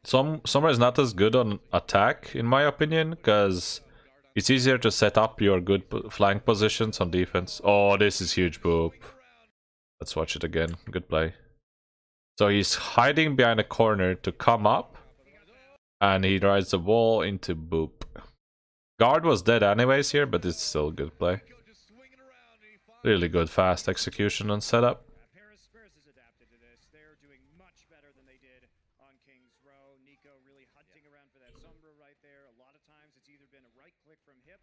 Sombra is not as good on attack, in my opinion, because it's easier to set up your good flank positions on defense. Oh, this is huge boop. Let's watch it again. Good play. So he's hiding behind a corner to come up, and he rides the wall into boop. Guard was dead anyways here, but it's still a good play. Really good fast execution on setup. Paris is adapted to this. They're doing much better than they did on King's Row. Nico really hunting around for that Sombra right there. A lot of times it's either been a right click from hip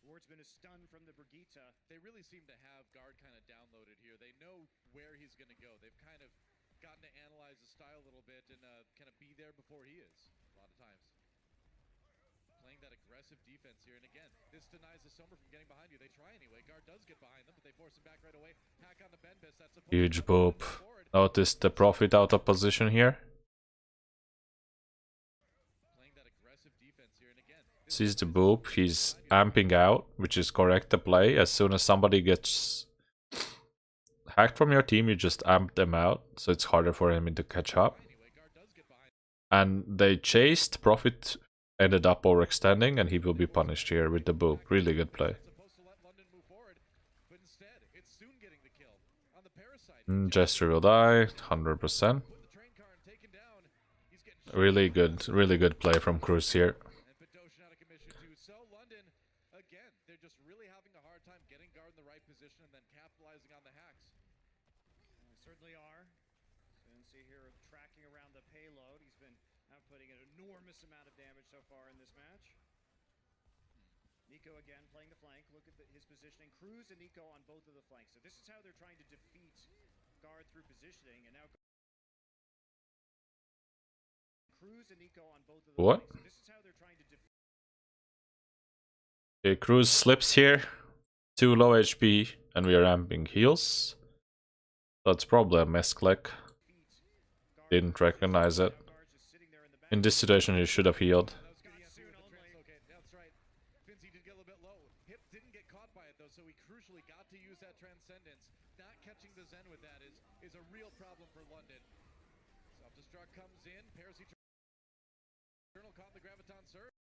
or it's been a stun from the Brigitte. They really seem to have Guard kind of downloaded here. They know where he's going to go. They've kind of gotten to analyze his style a little bit and kind of be there before he is a lot of times. Playing that aggressive defense here, and again, this denies the Sombra from getting behind you. They try anyway. Guard does get behind them, but they force him back right away. Hack on the Benbis. That's Huge boop. Notice the profit out of position here. Playing that aggressive defense here, and again, Sees the boop. He's amping out, which is correct to play. As soon as somebody gets hacked from your team, you just amp them out, so it's harder for him to catch up. And they chased. Profit ended up overextending, and he will be punished here with the boop. Really good play. Gesture will die, 100%. Really good play from Kruise here. So London, again, they're just really having a hard time getting Guard in the right position and then capitalizing on the hacks. They certainly are. You can see here tracking around the payload. He's been outputting an enormous amount of damage so far in this match. Nico again playing the flank. Look at his positioning. Kruise and Nico on both of the flanks. So this is how they're trying to defeat Guard through positioning. And now Kruise and Nico on both of the What? flanks. So this is how they're trying to defeat. Okay, Kruise slips here. 2 low HP, and we are ramping heals. That's probably a misclick. Didn't recognize it. In this situation, you should have healed. So he crucially got to use that transcendence. Not catching the Zen with that is a real problem for London. Self-destruct comes in. Paris Eternal caught the Graviton surge.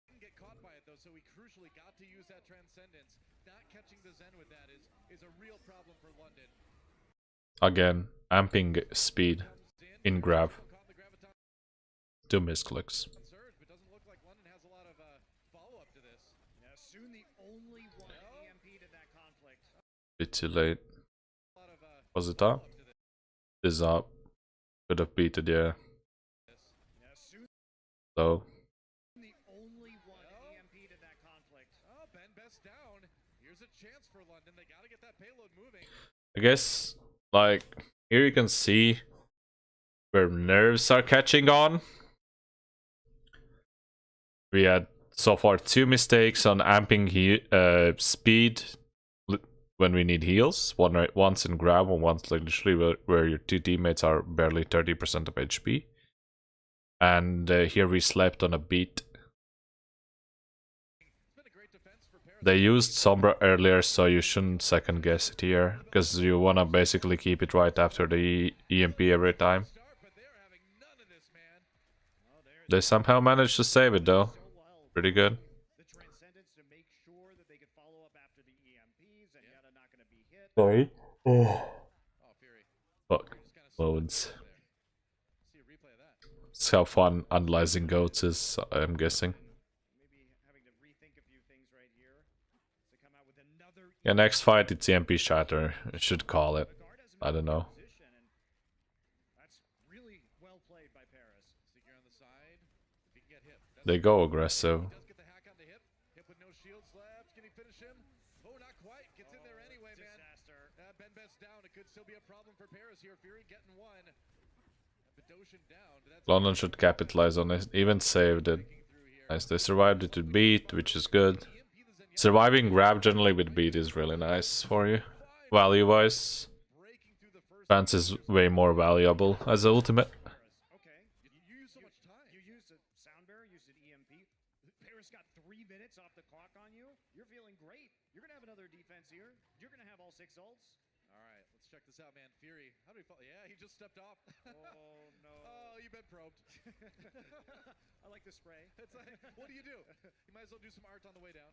Didn't get caught by it though, so he crucially got to use that transcendence. Not catching the Zen with that is a real problem for London. Again, amping speed in grab. 2 misclicks. But doesn't look like London has a lot of follow-up to this. Soon the only one EMP to that conflict. Bit too late. Was it up? Is up. Could have beat it, yeah. So. The only one EMP to that conflict. Oh, Benbis down. Here's a chance for London. They gotta get that payload moving. I guess, like, here you can see where nerves are catching on. We had so far 2 mistakes on amping speed when we need heals. Once in grab and once like literally where your 2 teammates are barely 30% of HP. And here we slept on a beat. They used Sombra earlier, so you shouldn't second guess it here, because you want to basically keep it right after the EMP every time. They somehow managed to save it though. Pretty good. Sorry. Oh. Fuck. Loads. That's how fun analyzing goats is, I'm guessing. Yeah, next fight it's EMP Shatter. I should call it. I don't know. They go aggressive. best down. It could still be a problem for Paris here. Fury getting one. Bedosian down. London should capitalize on it. Even saved it. Nice. They survived it to beat, which is good. Surviving grab generally with beat is really nice for you. Value-wise, Fence is way more valuable as ultimate. Okay. You used so much time. You used a sound barrier, used an EMP. Paris got 3 minutes off the clock on you. You're feeling great. You're gonna have another defense here. You're gonna have all 6 ults. All right, let's check this out, man. Fury, how do we fall? Yeah, he just stepped off. Oh no. Oh, you've been probed. I like the spray. It's like, what do? You might as well do some art on the way down.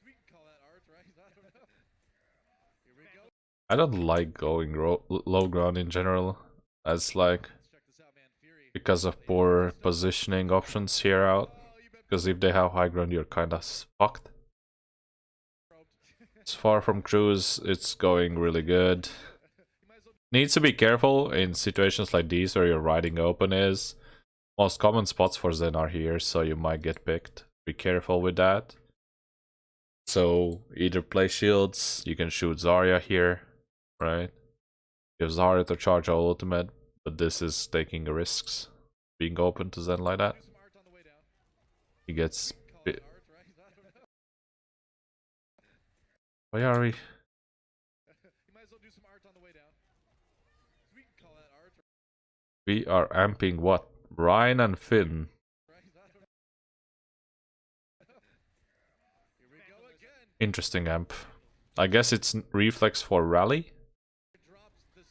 We can call that art, right? I don't know. Here we go. I don't like going low ground in general, as like, Let's check this out, man. Fury. because of poor positioning options here out. Oh, you've been Because if they have high ground, you're kinda fucked. probed. As far from Cruise, it's going really good. You might as well Needs to be careful in situations like these where you're riding open is. Most common spots for Zen are here, so you might get picked. Be careful with that. So either play shields, you can shoot Zarya here, right? You have Zarya to charge our ultimate, but this is taking risks. Being open to Zen like that. do some art on the way down. He gets... Call it art, right? I don't know. Why are we... You might as well do some art on the way down. We can call that art, We are amping what? Ryan and Finn. right? I don't know. Here we go again. Interesting amp. I guess it's reflex for rally, Drops the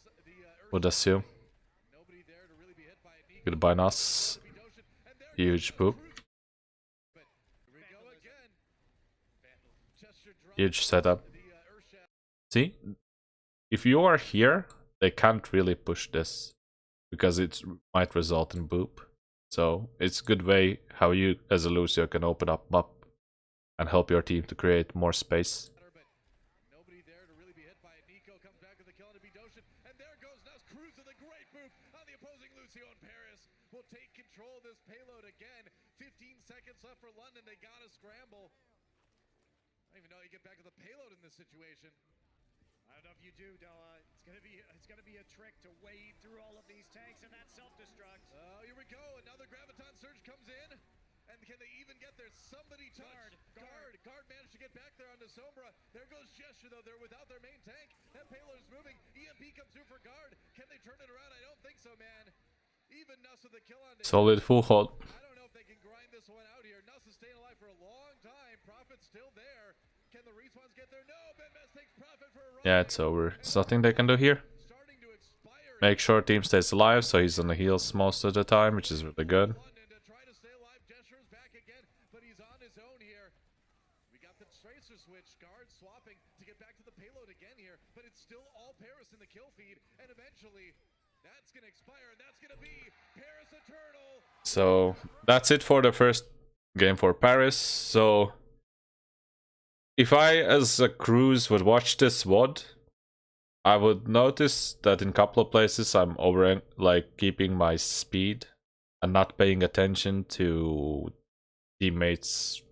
would assume. nobody there to really be hit by a knee. Goodbye, Nas. Bedosian, and there Huge poop. But here we go again. Gesture drop. Huge setup. The Earth Shaft. See? If you are here, they can't really push this. Because it might result in boop. So, it's a good way how you, as a Lucio, can open up map and help your team to create more space. But nobody there to really be hit by it. Nico comes back with the kill on Bedosian, and there goes Nuss Cruz with a great boop on the opposing Lucio, and Paris will take control of this payload again. 15 seconds left for London. They gotta scramble. I don't even know how you get back to the payload in this situation. I don't know if you do, Della. It's gonna be a trick to wade through all of these tanks and that self-destruct. Oh, here we go. Another Graviton Surge comes in. And can they even get there? Somebody touched. Guard managed to get back there onto Sombra. There goes Gesture, though. They're without their main tank. That payload is moving. EMP comes through for Guard. Can they turn it around? I don't think so, man. Even Nuss with the kill on him. Solid full hold. I don't know if they can grind this one out here. Nuss is staying alive for a long time. Profit's still there. Can the respawns get there? No. BenMes takes Profit for a run. Yeah, it's over. There's nothing they can do here. Starting to expire. Make sure team stays alive, so he's on the heals most of the time, which is really good. London to try to stay alive. Gesture's back again, but he's on his own here. We got the tracer switch. Guard swapping to get back to the payload again here, but it's still all Paris in the kill feed, and eventually that's going to expire, and that's going to be Paris Eternal. So that's it for the first game for Paris. So if I, as a Cruise, would watch this VOD, I would notice that in a couple of places I'm keeping my speed and not paying attention to teammates'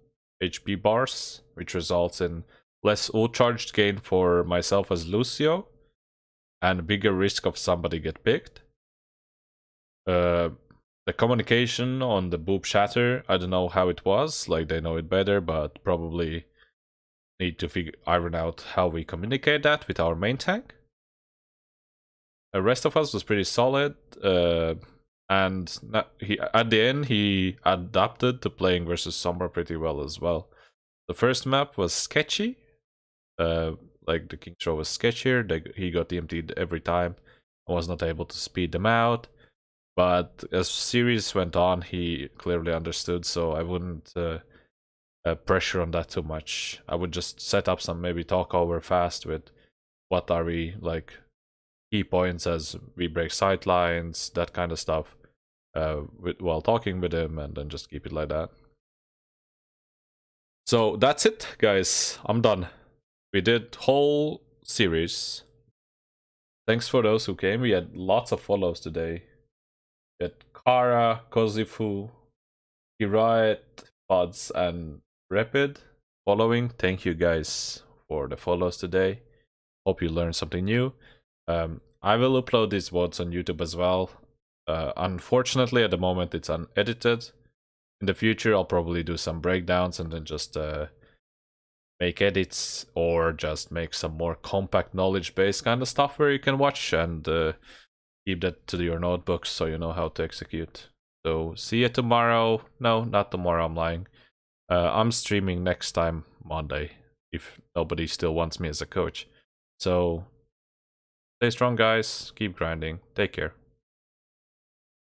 HP bars, which results in less ult charged gain for myself as Lucio and bigger risk of somebody get picked. The communication on the boop shatter, I don't know how it was, like they know it better, but probably need to iron out how we communicate that with our main tank. The rest of us was pretty solid, and at the end he adapted to playing versus Sombra pretty well as well. The first map was sketchy, like the King's Row was sketchier, he got EMP'd every time. I was not able to speed them out, but as series went on he clearly understood, so I wouldn't pressure on that too much. I would just set up some maybe talk over fast with what are we like key points as we break sight lines, that kind of stuff, while talking with him, and then just keep it like that. So that's it, guys. I'm done. We did whole series. Thanks for those who came. We had lots of follows today. We had Kara, Kozifu, Hirayet, Pods, and Rapid following. Thank you guys for the follows today. Hope you learned something new. I will upload these VODs on YouTube as well. Unfortunately, at the moment, it's unedited. In the future, I'll probably do some breakdowns and then just make edits or just make some more compact knowledge-based kind of stuff where you can watch and keep that to your notebooks so you know how to execute. So see you tomorrow. No, not tomorrow, I'm lying. I'm streaming next time, Monday, if nobody still wants me as a coach. So stay strong, guys. Keep grinding. Take care.